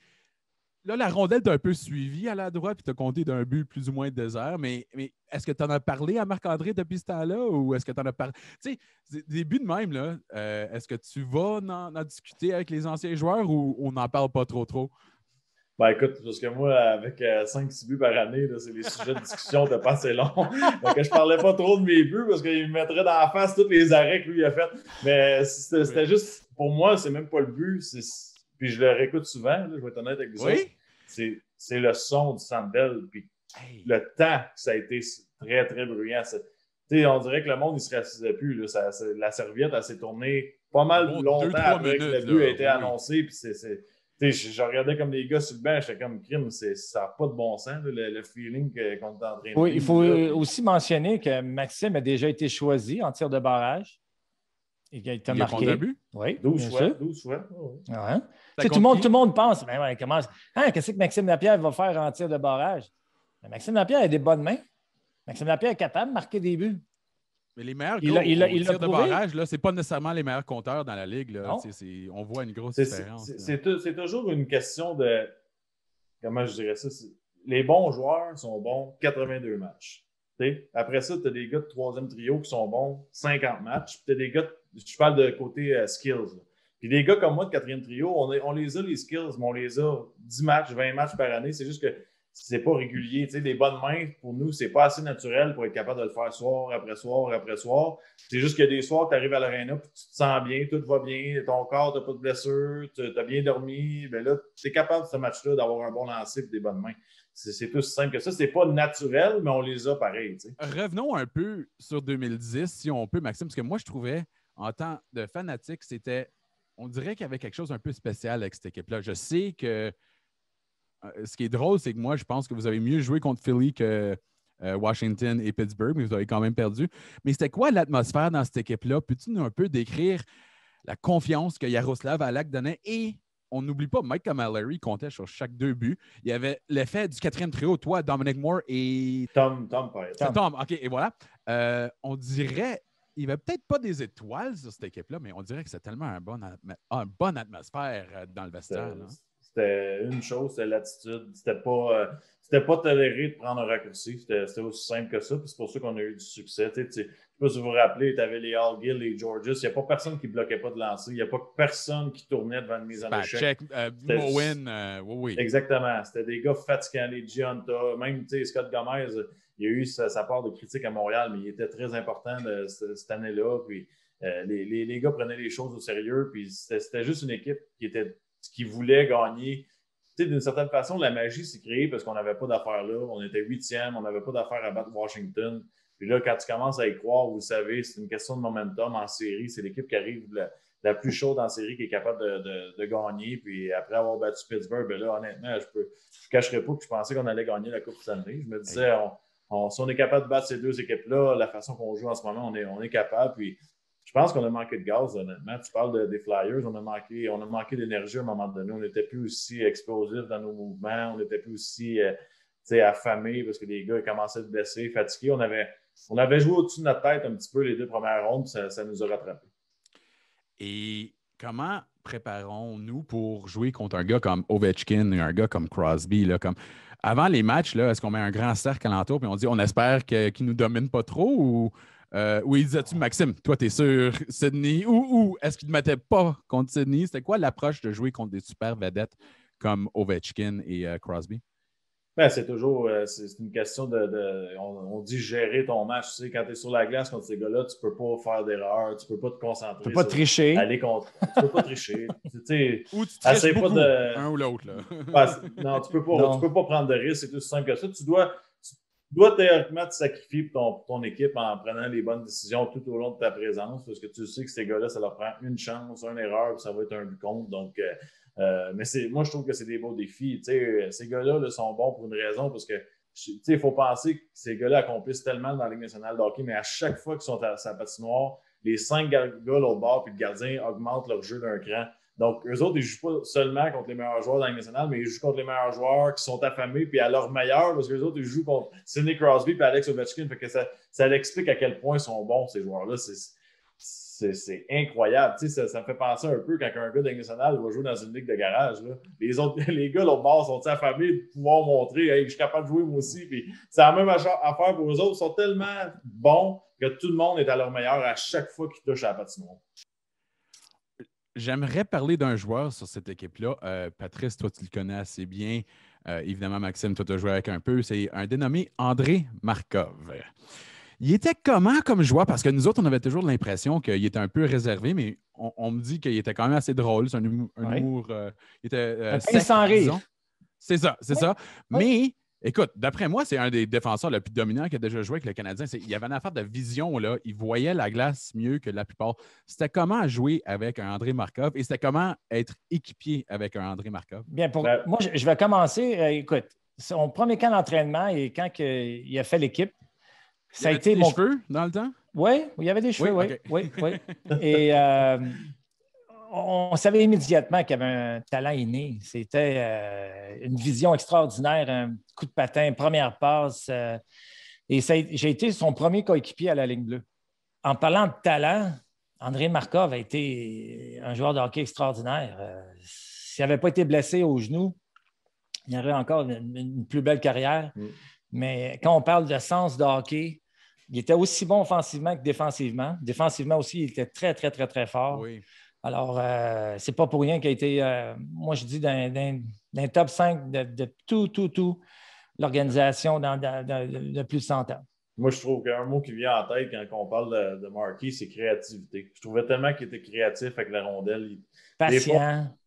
A: là, la rondelle t'a un peu suivi à la droite, puis t'as compté d'un but plus ou moins désert. Mais est-ce que tu en as parlé à Marc-André depuis ce temps-là, ou est-ce que tu en as parlé? Tu sais, des buts de même, là, est-ce que tu vas en discuter avec les anciens joueurs ou on n'en parle pas trop?
D: Ben écoute, parce que moi, avec 5-6 buts par année, là, c'est les sujets de discussion de pas assez longs. Donc, je parlais pas trop de mes buts parce qu'il me mettrait dans la face tous les arrêts que lui a fait. Mais c'était juste, pour moi, c'est même pas le but. Puis je le réécoute souvent, là, je vais être honnête avec vous autres. C'est le son du Centre Bell. Puis le temps que ça a été très, très bruyant. On dirait que le monde, il se rassisait plus. Là. La serviette, elle s'est tournée pas mal longtemps après que le but a été annoncé. Puis je regardais comme les gars sur le banc, j'étais comme crime, ça n'a pas de bon sens, le feeling qu'on est en train de
B: Oui, il faut aussi mentionner que Maxime a déjà été choisi en tir de barrage. Il a été marqué.
A: Un but?
B: Oui,
D: 12 fois. Oh, oui.
B: Ouais. Tout le monde pense, mais commence. Qu'est-ce que Maxime Lapierre va faire en tir de barrage? Mais Maxime Lapierre a des bonnes mains. Maxime Lapierre est capable de marquer des buts.
A: Mais les meilleurs gars au tir de barrage, ce n'est pas nécessairement les meilleurs compteurs dans la ligue. Là. On voit une grosse différence.
D: C'est toujours une question de... Comment je dirais ça? Les bons joueurs sont bons 82 matchs. Après ça, tu as des gars de troisième trio qui sont bons 50 matchs. Puis tu as des gars, je parle de côté skills. Là. Puis des gars comme moi de quatrième trio, on les a les skills, mais on les a 10 matchs, 20 matchs par année. C'est juste que c'est pas régulier. Les bonnes mains, pour nous, c'est pas assez naturel pour être capable de le faire soir après soir après soir. C'est juste qu'il y a des soirs, tu arrives à l'aréna, puis tu te sens bien, tout va bien, ton corps, tu n'as pas de blessure, tu as bien dormi. Bien là, tu es capable, ce match-là, d'avoir un bon lancer et des bonnes mains. C'est tout simple que ça. C'est pas naturel, mais on les a pareil. T'sais.
A: Revenons un peu sur 2010, si on peut, Maxime, parce que moi, je trouvais, en tant de fanatique, on dirait qu'il y avait quelque chose un peu spécial avec cette équipe-là. Je sais que ce qui est drôle, c'est que moi, je pense que vous avez mieux joué contre Philly que Washington et Pittsburgh, mais vous avez quand même perdu. Mais c'était quoi l'atmosphère dans cette équipe-là? Peux-tu nous un peu décrire la confiance que Yaroslav Halak donnait? Et on n'oublie pas, Mike Camilleri comptait sur chaque 2 buts. Il y avait l'effet du 4e trio, toi, Dominic Moore et...
D: Tom,
A: OK, et voilà. On dirait... Il n'y avait peut-être pas des étoiles sur cette équipe-là, mais on dirait que c'est tellement une bonne atmosphère dans le vestiaire.
D: C'était une chose, c'était l'attitude. C'était pas toléré de prendre un raccourci. C'était aussi simple que ça. Puis c'est pour ça qu'on a eu du succès. Je ne sais pas si vous vous rappelez, tu avais les Hallgill, les Georges. Il n'y a pas personne qui ne bloquait pas de lancer. Il n'y a pas personne qui tournait devant une mise en échec.
A: Moen, oui.
D: Exactement. C'était des gars fatigants, les Giunta. Même Scott Gomez, il a eu sa part de critique à Montréal, mais il était très important cette année-là. Puis les gars prenaient les choses au sérieux. Puis c'était juste une équipe qui voulait gagner. D'une certaine façon, la magie s'est créée parce qu'on n'avait pas d'affaires là. On était 8e, on n'avait pas d'affaires à battre Washington. Puis là, quand tu commences à y croire, vous le savez, c'est une question de momentum en série. C'est l'équipe qui arrive la plus chaude en série qui est capable de gagner. Puis après avoir battu Pittsburgh, ben là, honnêtement, je ne cacherai pas que je pensais qu'on allait gagner la Coupe Stanley. Je me disais, si on est capable de battre ces 2 équipes-là, la façon qu'on joue en ce moment, on est capable. Puis je pense qu'on a manqué de gaz, honnêtement. Tu parles des Flyers, on a manqué d'énergie à un moment donné. On n'était plus aussi explosif dans nos mouvements, on n'était plus aussi affamés parce que les gars commençaient à se blesser, fatigués. On avait joué au-dessus de notre tête un petit peu les 2 premières rondes, ça nous a rattrapés.
A: Et comment préparons-nous pour jouer contre un gars comme Ovechkin et un gars comme Crosby? Là, avant les matchs, là, est-ce qu'on met un grand cercle alentour et on dit on espère qu'il ne nous domine pas trop ou il disait-tu, Maxime, toi, t'es sûr, Sidney, ou est-ce qu'il ne mettait pas contre Sidney? C'était quoi l'approche de jouer contre des super vedettes comme Ovechkin et Crosby?
D: Ben, c'est toujours c'est une question on dit gérer ton match. Tu sais, quand tu es sur la glace contre ces gars-là, tu ne peux pas faire d'erreur, tu ne peux pas te concentrer.
B: Tu ne peux pas tricher.
D: Aller contre. Tu ne peux pas tricher.
A: Ou tu triches beaucoup, un ou l'autre.
D: Non, tu ne peux pas prendre de risques. C'est aussi simple que ça. Tu dois théoriquement te sacrifier pour ton équipe en prenant les bonnes décisions tout au long de ta présence parce que tu sais que ces gars-là, ça leur prend une chance, une erreur, puis ça va être un but contre. Donc, mais moi, je trouve que c'est des beaux défis. Ces gars-là là, sont bons pour une raison parce que il faut penser que ces gars-là accomplissent tellement dans la Ligue nationale de hockey, mais à chaque fois qu'ils sont à sa patinoire, les 5 gars au bord puis le gardien augmentent leur jeu d'un cran. Donc, eux autres, ils ne jouent pas seulement contre les meilleurs joueurs dans la Ligue nationale, mais ils jouent contre les meilleurs joueurs qui sont affamés puis à leur meilleur, parce qu'eux autres, ils jouent contre Sidney Crosby et Alex Ovechkin. Fait que ça l'explique à quel point ils sont bons, ces joueurs-là. c'est incroyable. Ça me fait penser un peu quand un gars de Ligue nationale va jouer dans une ligue de garage. Là. Les gars, l'autre bord, sont affamés de pouvoir montrer hey, je suis capable de jouer moi aussi. Puis c'est la même affaire pour eux autres. Ils sont tellement bons que tout le monde est à leur meilleur à chaque fois qu'ils touchent à la patinoire.
A: J'aimerais parler d'un joueur sur cette équipe-là. Patrice, toi, tu le connais assez bien. Évidemment, Maxime, toi, tu as joué avec un peu. C'est un dénommé André Markov. Il était comment comme joueur? Parce que nous autres, on avait toujours l'impression qu'il était un peu réservé, mais on me dit qu'il était quand même assez drôle. C'est un humour. Il était
B: sec, sans rire.
A: C'est ça, c'est ça.
B: Oui.
A: Mais écoute, d'après moi, c'est un des défenseurs le plus dominant qui a déjà joué avec le Canadien. Il y avait une affaire de vision, là. Il voyait la glace mieux que la plupart. C'était comment jouer avec un André Markov et c'était comment être équipier avec un André Markov?
B: Bien, moi, je vais commencer. Écoute, son premier camp d'entraînement et quand il a fait l'équipe, ça a été
A: des cheveux dans le temps?
B: Oui, il y avait des cheveux, oui.
A: Okay.
B: Oui. Et on savait immédiatement qu'il y avait un talent inné. C'était une vision extraordinaire, un coup de patin, première passe. Et j'ai été son premier coéquipier à la ligne bleue. En parlant de talent, André Markov a été un joueur de hockey extraordinaire. S'il n'avait pas été blessé au genou, il aurait encore une plus belle carrière. Mais quand on parle de sens de hockey, il était aussi bon offensivement que défensivement. Défensivement aussi, il était très, très, très, très fort.
A: Oui.
B: Alors, c'est pas pour rien qu'il a été, moi je dis, dans top 5 de tout l'organisation de plus de 100 ans.
D: Moi, je trouve qu'un mot qui vient en tête quand on parle de Markey, c'est créativité. Je trouvais tellement qu'il était créatif avec la rondelle.
B: Patient.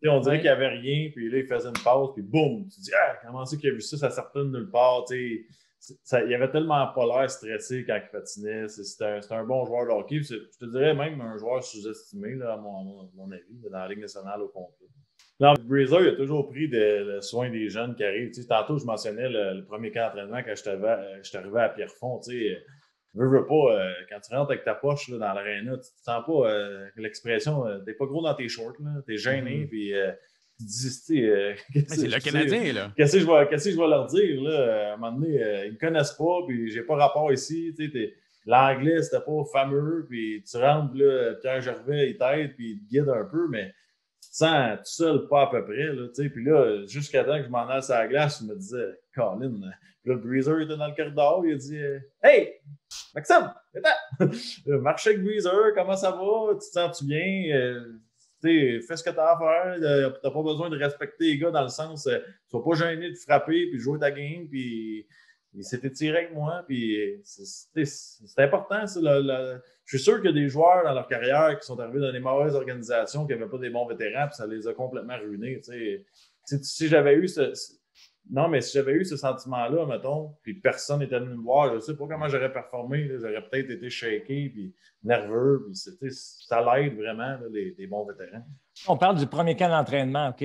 D: Fois, on dirait qu'il n'y avait rien, puis là, il faisait une passe, puis boum! Tu dis, comment c'est qu'il a vu ça? Ça sortait de nulle part. Il avait tellement pas l'air stressé quand il patinait. C'était un bon joueur de hockey. Je te dirais même un joueur sous-estimé, là, à mon avis, dans la Ligue nationale au complet. Non, Breezer, il a toujours pris le soin des jeunes qui arrivent. Tantôt, je mentionnais le premier camp d'entraînement quand je suis arrivé à Pierrefonds. Veux pas, quand tu rentres avec ta poche là, dans l'aréna, tu te sens pas l'expression t'es pas gros dans tes shorts, t'es gêné, puis tu te dis,
A: c'est le Canadien, là.
D: Qu'est-ce que je vais leur dire, là? À un moment donné, ils me connaissent pas, puis j'ai pas rapport ici, l'anglais, c'était pas fameux, puis tu rentres, là, Pierre Gervais, il t'aide, puis il te guide un peu, mais tu te sens tout seul, pas à peu près, là, puis là, jusqu'à temps que je m'en aille sur la glace, je me disais, Colin, puis là, le Breezer était dans le corridor, il a dit, hey! Maxime, marche avec Breezer, comment ça va? Tu te sens-tu bien? Fais ce que tu as à faire. Tu n'as pas besoin de respecter les gars dans le sens, ne sois pas gêné de frapper puis jouer ta game. Puis il s'est étiré avec moi. Puis c'est important. Ça, je suis sûr qu'il y a des joueurs dans leur carrière qui sont arrivés dans des mauvaises organisations, qui n'avaient pas des bons vétérans, puis ça les a complètement ruinés. Si j'avais eu ce sentiment-là, mettons, puis personne n'était venu me voir, je ne sais pas comment j'aurais performé. J'aurais peut-être été shaké, puis nerveux, puis ça l'aide vraiment, là, les bons vétérans.
B: On parle du premier camp d'entraînement, OK?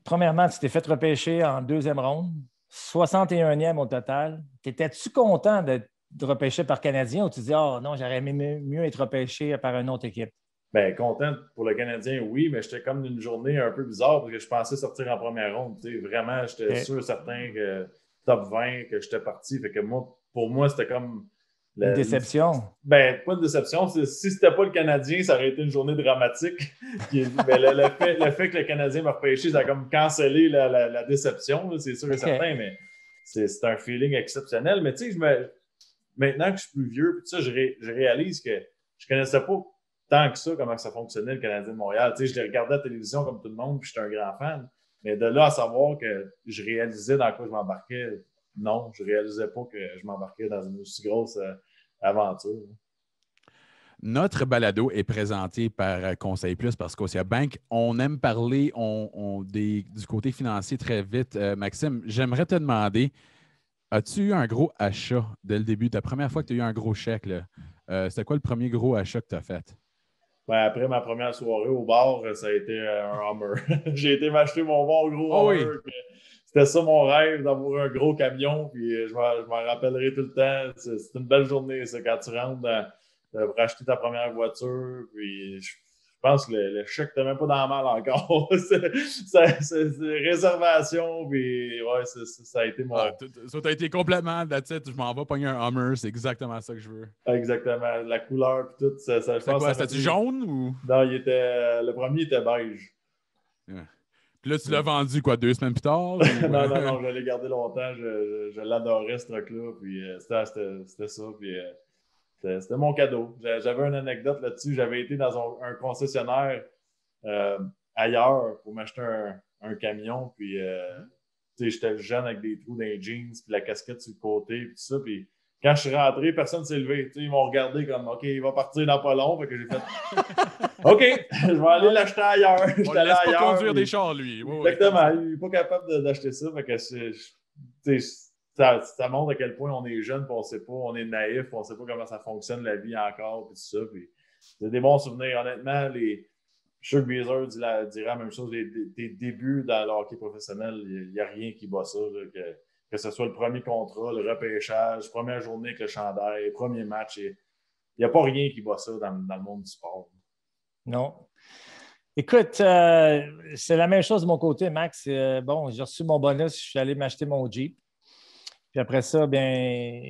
B: Premièrement, tu t'es fait repêcher en deuxième ronde, 61e au total. T'étais-tu content d'être repêché par Canadien ou tu dis « Ah non, j'aurais aimé mieux être repêché par une autre équipe ».
D: Bien, content pour le Canadien, oui, mais j'étais comme d'une journée un peu bizarre parce que je pensais sortir en première ronde. Vraiment, j'étais sûr, certain que top 20, que j'étais parti. Fait que pour moi, c'était comme...
B: Une déception?
D: Ben, pas de déception. Si c'était pas le Canadien, ça aurait été une journée dramatique. Mais le fait que le Canadien m'a repêché, ça a comme cancellé la déception, là, c'est sûr et certain, mais c'est un feeling exceptionnel. Mais tu sais, maintenant que je suis plus vieux, puis ça, je réalise que je connaissais pas tant que ça, comment ça fonctionnait, le Canadien de Montréal. Tu sais, je l'ai regardé à la télévision comme tout le monde, puis j'étais un grand fan. Mais de là à savoir que je réalisais dans quoi je m'embarquais, non, je réalisais pas que je m'embarquais dans une aussi grosse aventure.
A: Notre balado est présenté par Conseil Plus par Scotiabank. On aime parler du côté financier très vite. Maxime, j'aimerais te demander, as-tu eu un gros achat dès le début? Ta première fois que tu as eu un gros chèque, c'était quoi le premier gros achat que tu as fait?
D: Ben, après ma première soirée au bar, ça a été un Hummer. J'ai été m'acheter mon bon gros Hummer. Oui. C'était ça mon rêve, d'avoir un gros camion. Puis je m'en rappellerai tout le temps. C'est une belle journée, ça, quand tu rentres pour acheter ta première voiture. Puis je pense que le chèque n'était même pas dans la malle encore. c'est réservation, puis ouais, ça a été mon...
A: Ça t'a été complètement, je m'en vais pogner un Hummer, c'est exactement ça que je veux.
D: Exactement, la couleur, puis tout.
A: C'était quoi, c'était-tu jaune ou?
D: Non, le premier était beige.
A: Yeah. Puis là, tu l'as vendu, quoi, 2 semaines plus tard? Ou...
D: non, je l'ai gardé longtemps. Je l'adorais, ce truc-là. Puis c'était ça. Puis c'était mon cadeau. J'avais une anecdote là-dessus. J'avais été dans un concessionnaire ailleurs pour m'acheter un camion. Puis, j'étais jeune avec des trous dans les jeans, puis la casquette sur le côté, puis tout ça. Puis quand je suis rentré, personne ne s'est levé. Ils m'ont regardé comme OK, il va partir dans pas long. Fait que j'ai fait OK, je vais aller l'acheter ailleurs.
A: On ne laisse pas conduire des chars, lui.
D: Exactement, il n'est pas capable d'acheter ça. Fait que ça montre à quel point on est jeune, puis on sait pas, on est naïf, on ne sait pas comment ça fonctionne la vie encore, puis tout ça. Puis c'est des bons souvenirs. Honnêtement, Chuck Beazer dirait la même chose. Des débuts dans le hockey professionnel, il n'y a rien qui bat ça. Là, que ce soit le premier contrat, le repêchage, première journée avec le chandail, premier match. Il n'y a pas rien qui bat ça dans le monde du sport.
B: Non. Écoute, c'est la même chose de mon côté, Max. Bon, j'ai reçu mon bonus, je suis allé m'acheter mon Jeep. Puis après ça, bien,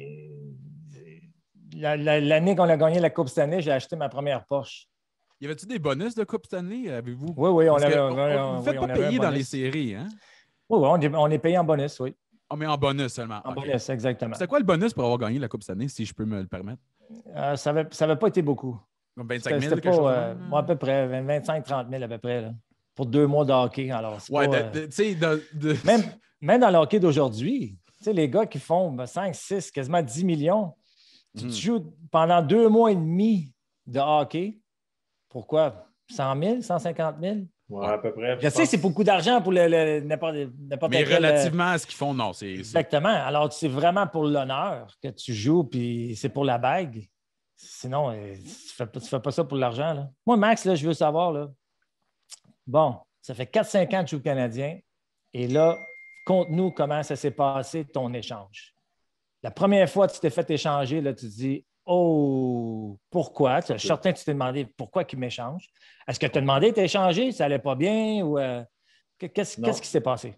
B: l'année qu'on a gagné la Coupe Stanley, j'ai acheté ma première Porsche.
A: Y avait-tu des bonus de Coupe Stanley, avez-vous?
B: Oui, on avait.
A: Vous ne faites pas payer dans les séries, hein?
B: Oui, on est payé en bonus, oui.
A: Ah, mais en bonus seulement.
B: En bonus, exactement.
A: C'était quoi le bonus pour avoir gagné la Coupe Stanley, si je peux me le permettre?
B: Ça n'avait pas été beaucoup.
A: Comme 25 000,
B: quelque chose? Moi, à peu près, 25-30 000 à peu près, là, pour 2 mois de hockey. Alors, même dans le hockey d'aujourd'hui, les gars qui font 5, 6, quasiment 10 millions, tu joues pendant 2 mois et demi de hockey. Pourquoi? 100 000, 150 000?
D: Oui, à peu près.
B: Je sais que c'est beaucoup d'argent pour n'importe
A: mais
B: quel...
A: relativement à ce qu'ils font, non.
B: Exactement. Alors, c'est vraiment pour l'honneur que tu joues, puis c'est pour la bague. Sinon, tu ne fais pas ça pour l'argent. Là. Moi, Max, là, je veux savoir, là, bon, ça fait 4-5 ans que je joue au Canadien, et là, conte-nous comment ça s'est passé, ton échange. La première fois que tu t'es fait échanger, là, tu te dis, oh, pourquoi? Je suis certain que tu t'es demandé pourquoi qu'il m'échange. Est-ce que tu as demandé de t'échanger? Ça n'allait pas bien? Ou qu'est-ce qui s'est passé?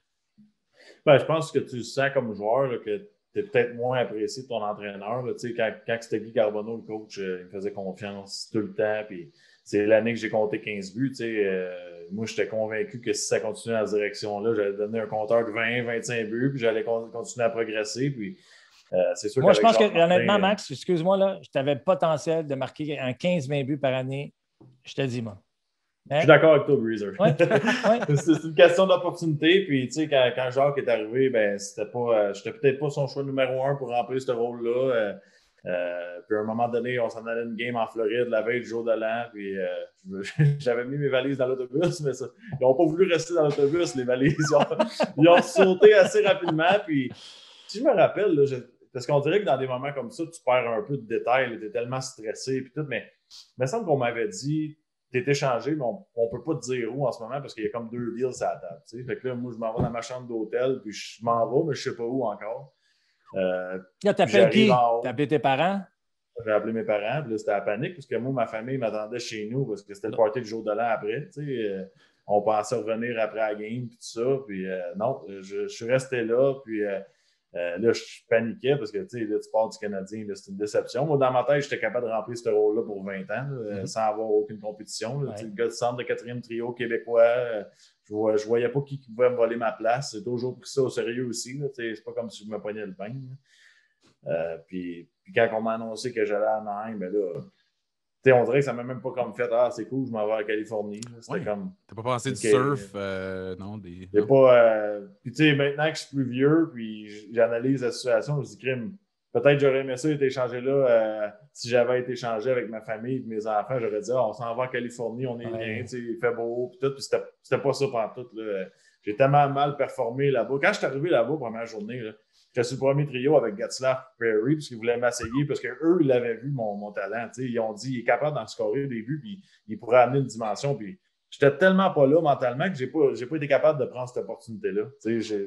D: Ben, je pense que tu sens comme joueur là, que tu es peut-être moins apprécié de ton entraîneur. Là, quand c'était Guy Carbonneau, le coach, il me faisait confiance tout le temps. Puis c'est l'année que j'ai compté 15 buts. Moi, j'étais convaincu que si ça continuait dans cette direction-là, j'allais donner un compteur de 20-25 buts, puis j'allais continuer à progresser. Puis c'est sûr.
B: Moi, je pense que, honnêtement, Max, excuse-moi, là, je t'avais le potentiel de marquer un 15-20 buts par année. Je te dis, moi.
D: Je suis d'accord avec toi, Breezer.
B: Ouais.
D: C'est une question d'opportunité. Puis, tu sais, quand Jacques est arrivé, ben, j'étais peut-être pas son choix numéro 1 pour remplir ce rôle-là. Puis, à un moment donné, on s'en allait une game en Floride la veille du jour de l'an. Puis, j'avais mis mes valises dans l'autobus, mais ils n'ont pas voulu rester dans l'autobus, les valises. Ils ont sauté assez rapidement. Puis, si je me rappelle, là, parce qu'on dirait que dans des moments comme ça, tu perds un peu de détails. Tu es tellement stressé. Puis tout, mais il me semble qu'on m'avait dit. T'es échangé, mais on ne peut pas te dire où en ce moment parce qu'il y a comme 2 deals à la table. T'sais. Fait que là, moi, je m'en vais dans ma chambre d'hôtel, puis je m'en vais, mais je ne sais pas où encore.
B: Là, t'appelles qui? T'as appelé tes parents?
D: J'ai appelé mes parents, puis là, c'était la panique, parce que moi, ma famille m'attendait chez nous, parce que c'était le party du jour de l'an après. On pensait revenir après la game, puis tout ça. Puis non, je suis resté là, puis là, je paniquais parce que là, tu pars du Canadien, c'est une déception. Moi, dans ma tête, j'étais capable de remplir ce rôle-là pour 20 ans, sans avoir aucune compétition. Là, le gars du centre de 4e trio québécois, je ne voyais pas qui pouvait me voler ma place. J'ai toujours pris ça au sérieux aussi. C'est pas comme si je me pognais le bain. Puis quand on m'a annoncé que j'allais à Anaheim, ben là, on dirait que ça m'a même pas comme fait « Ah, c'est cool, je m'en vais à Californie. » C'était comme...
A: T'as pas pensé du surf? Non,
D: J'ai pas... Puis tu sais, maintenant que je suis plus vieux, puis j'analyse la situation, je me dis « Crime, peut-être j'aurais aimé ça être échangé là si j'avais été échangé avec ma famille et mes enfants. J'aurais dit « Ah, on s'en va à Californie, on est bien, il fait beau. » Puis tout, puis c'était pas ça pantoute. J'ai tellement mal performé là-bas. Quand je suis arrivé là-bas, première journée, là, j'étais sur le premier trio avec Gatslav Perry parce qu'ils voulaient m'essayer parce qu'eux, ils avaient vu mon talent. T'sais. Ils ont dit il est capable d'en scorer des buts puis il pourrait amener une dimension. Puis j'étais tellement pas là mentalement que j'ai pas été capable de prendre cette opportunité-là. Je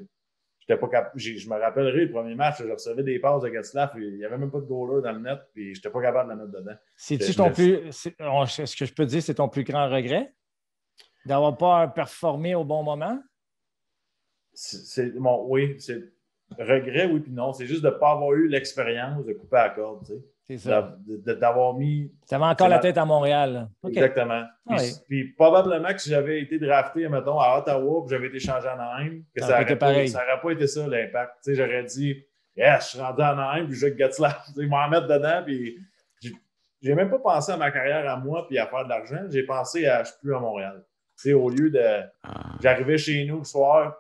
D: Je me rappellerai le premier match, je recevais des passes de Getzlaf, il n'y avait même pas de goaler dans le net, puis je n'étais pas capable de la mettre dedans.
B: Est-ce que je peux dire c'est ton plus grand regret? D'avoir pas performé au bon moment?
D: Oui, c'est regret, oui, puis non. C'est juste de ne pas avoir eu l'expérience de couper à la corde, tu sais.
B: C'est ça.
D: D'avoir mis...
B: Tu avais encore la tête à Montréal. Okay.
D: Exactement. Puis probablement que si j'avais été drafté, mettons, à Ottawa, puis j'avais été changé à Anaheim, que ça n'aurait pas été ça, l'impact. Tu sais, j'aurais dit, yes, je suis rendu à Anaheim, puis je joue avec Getzlaf. Ils m'en mettre dedans, puis j'ai même pas pensé à ma carrière à moi, puis à faire de l'argent. J'ai pensé à je suis plus à Montréal. Tu sais, au lieu de... J'arrivais chez nous le soir,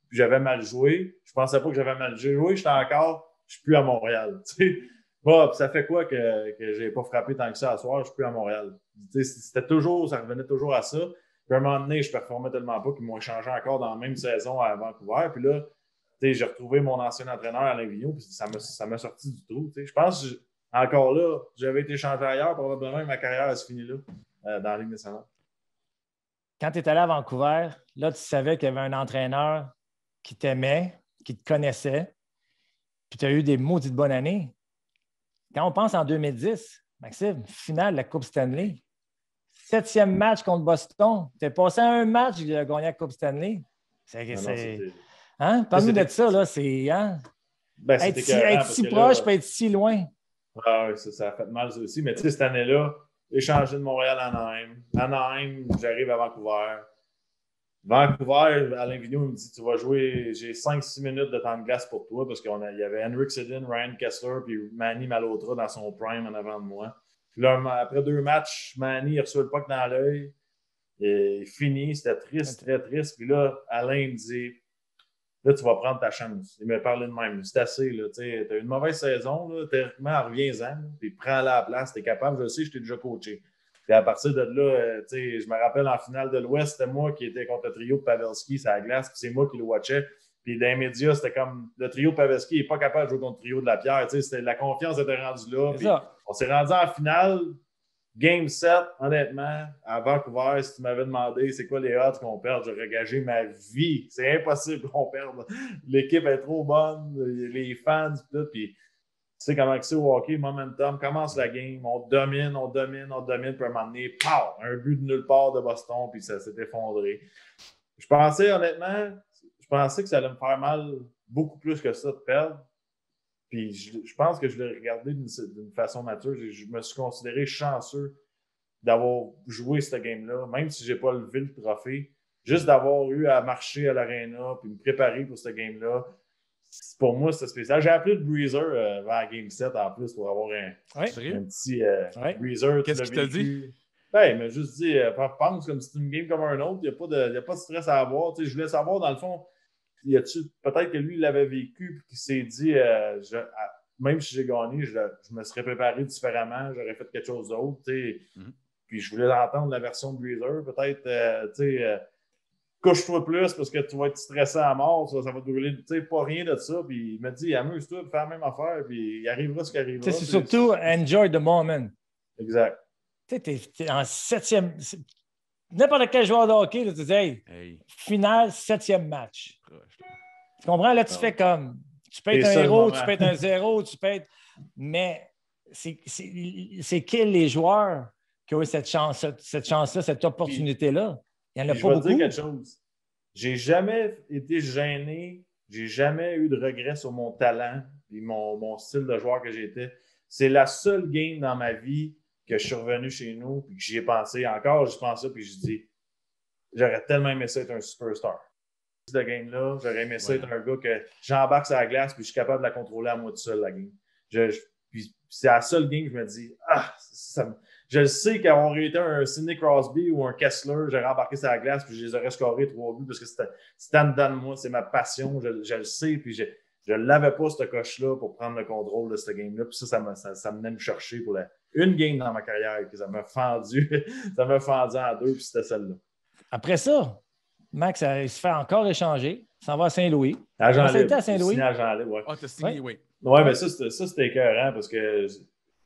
D: puis j'avais mal joué. Je pensais pas que j'avais mal joué. J'étais encore, je suis plus à Montréal. Tu sais. Bon, ça fait quoi que j'ai pas frappé tant que ça à soir, je suis plus à Montréal. Tu sais, ça revenait toujours à ça. Puis à un moment donné, je performais tellement pas qu'ils m'ont échangé encore dans la même saison à Vancouver. Puis là, tu sais, j'ai retrouvé mon ancien entraîneur Alain Vigneault, puis ça m'a sorti du trou. Tu sais. Je pense que encore là, j'avais été changé ailleurs, probablement ma carrière a se fini là, dans la Ligue nationale.
B: Quand tu es allé à Vancouver, là, tu savais qu'il y avait un entraîneur qui t'aimait, qui te connaissait, puis tu as eu des maudites bonnes années. Quand on pense en 2010, Maxime, finale de la Coupe Stanley, 7e match contre Boston, tu es passé à un match de gagner la Coupe Stanley. Parle-nous de ça, là, c'est... Hein?
D: Ben,
B: être si proche, peut être si loin.
D: Ah oui, ça a fait mal ça aussi. Mais tu sais, cette année-là, j'ai changé de Montréal à Anaheim. Anaheim, j'arrive à Vancouver. Vancouver, Alain Vigneault me dit, tu vas jouer, j'ai 5-6 minutes de temps de glace pour toi parce qu'il y avait Henrik Sedin, Ryan Kessler puis Manny Malhotra dans son prime en avant de moi. Puis là, après 2 matchs, Manny il reçoit le puck dans l'œil. Il finit, c'était triste, très triste. Puis là, Alain me dit, là, tu vas prendre ta chance. Il m'a parlé de même. C'est assez, là. Tu as une mauvaise saison, là. Théoriquement, reviens-en. Puis prends-la à la place. Tu es capable, je sais, je t'ai déjà coaché. Puis à partir de là, je me rappelle en finale de l'Ouest, c'était moi qui étais contre le trio de Pavelski sur la glace, puis c'est moi qui le watchais. Puis dans les médias, c'était comme le trio de Pavelski n'est pas capable de jouer contre le trio de Lapierre. La confiance était rendue là. Puis on s'est rendu en finale, Game 7, honnêtement, à Vancouver, si tu m'avais demandé c'est quoi les odds qu'on perde, j'aurais gagé ma vie. C'est impossible qu'on perde. L'équipe est trop bonne, les fans, tout. Puis tu sais comment c'est au hockey, momentum, commence la game, on domine, puis à un moment donné, pow, un but de nulle part de Boston, puis ça s'est effondré. Je pensais, honnêtement, que ça allait me faire mal beaucoup plus que ça de perdre. Puis je pense que je l'ai regardé d'une façon mature. Je me suis considéré chanceux d'avoir joué cette game-là, même si je n'ai pas levé le trophée. Juste d'avoir eu à marcher à l'aréna, puis me préparer pour cette game-là. Pour moi, c'était spécial. J'ai appelé le Breezer vers Game 7 en plus pour avoir un petit Breezer.
A: Qu'est-ce qu'il t'a dit?
D: Ben, il m'a juste dit pense comme si c'était une game comme un autre. Il n'y a pas de stress à avoir. Tu sais, je voulais savoir, dans le fond, peut-être que lui, il l'avait vécu et qu'il s'est dit même si j'ai gagné, je me serais préparé différemment, j'aurais fait quelque chose d'autre. Tu sais. Puis je voulais entendre la version de Breezer. Peut-être, couche-toi plus parce que tu vas être stressé à mort, ça va te brûler. Tu sais, pas rien de ça. Puis il m'a dit, amuse-toi, fais la même affaire, puis il arrivera ce qui arrivera.
B: C'est surtout enjoy the moment.
D: Exact.
B: Tu sais, t'es en 7e. N'importe quel joueur de hockey, là, tu dis, hey, finale, 7e match. Tu comprends? Là, tu fais comme. Tu peux être un héros, tu peux être un 0, tu peux être. Mais c'est quels les joueurs qui ont eu cette chance-là, cette opportunité-là? Il n'y en a pas beaucoup. Je vais te dire quelque
D: chose. J'ai jamais été gêné. J'ai jamais eu de regrets sur mon talent et mon style de joueur que j'étais. C'est la seule game dans ma vie que je suis revenu chez nous et que j'y ai pensé. Encore, je pense ça puis je dis j'aurais tellement aimé ça être un superstar. Cette game-là, j'aurais aimé ça être un gars que j'embarque sur la glace puis je suis capable de la contrôler à moi tout seul, la game. Puis c'est la seule game que je me dis je le sais qu'avoir été un Sidney Crosby ou un Kessler, j'aurais embarqué sur la glace puis je les aurais scorés 3 buts parce que c'était en dedans de moi, c'est ma passion, je le sais, puis je ne l'avais pas, cette coche-là, pour prendre le contrôle de cette game-là. Puis ça venait me chercher pour une game dans ma carrière que ça m'a fendu. Ça m'a fendu en 2, puis c'était celle-là.
B: Après ça, Max, il se fait encore échanger. Il s'en va à Saint-Louis.
D: À Jean-Lib.
B: À Saint-Louis.
D: À Jean-Lib, ouais.
A: Ah, t'as signé, oui.
D: Ouais, mais ça, c'était écœurant parce que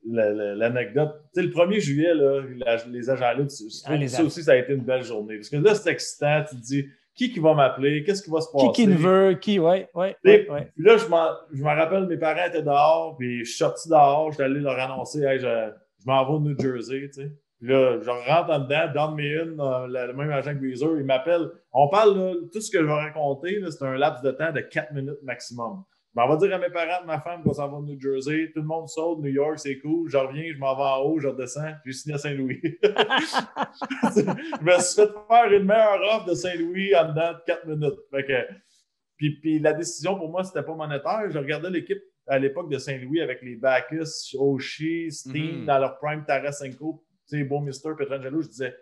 D: l'anecdote, tu sais, le 1er juillet, là, les agents libres, ça aussi, ça a été une belle journée. Parce que là, c'est excitant, tu te dis, qui va m'appeler, qu'est-ce qui va se passer.
B: Qui ne veut, ouais.
D: Puis là, je me rappelle, mes parents étaient dehors, puis je suis sorti dehors, j'étais allé leur annoncer, hey, je m'en vais au New Jersey, tu sais. Puis là, je rentre en dedans, Don Meehan, le même agent que Weezer, il m'appelle. On parle, là, tout ce que je vais raconter, là, c'est un laps de temps de 4 minutes maximum. On va dire à mes parents, ma femme, qu'on s'en va au New Jersey. Tout le monde saute, New York, c'est cool. Je reviens, je m'en vais en haut, je redescends. J'ai signé à Saint-Louis. Je me suis fait faire une meilleure offre de Saint-Louis en dedans de 4 minutes. Fait que, puis la décision, pour moi, c'était pas monétaire. Je regardais l'équipe à l'époque de Saint-Louis avec les Bacchus, Oshie, Steen, dans leur prime, Tarasenko, Beau Mister, Pietrangelo. Je disais,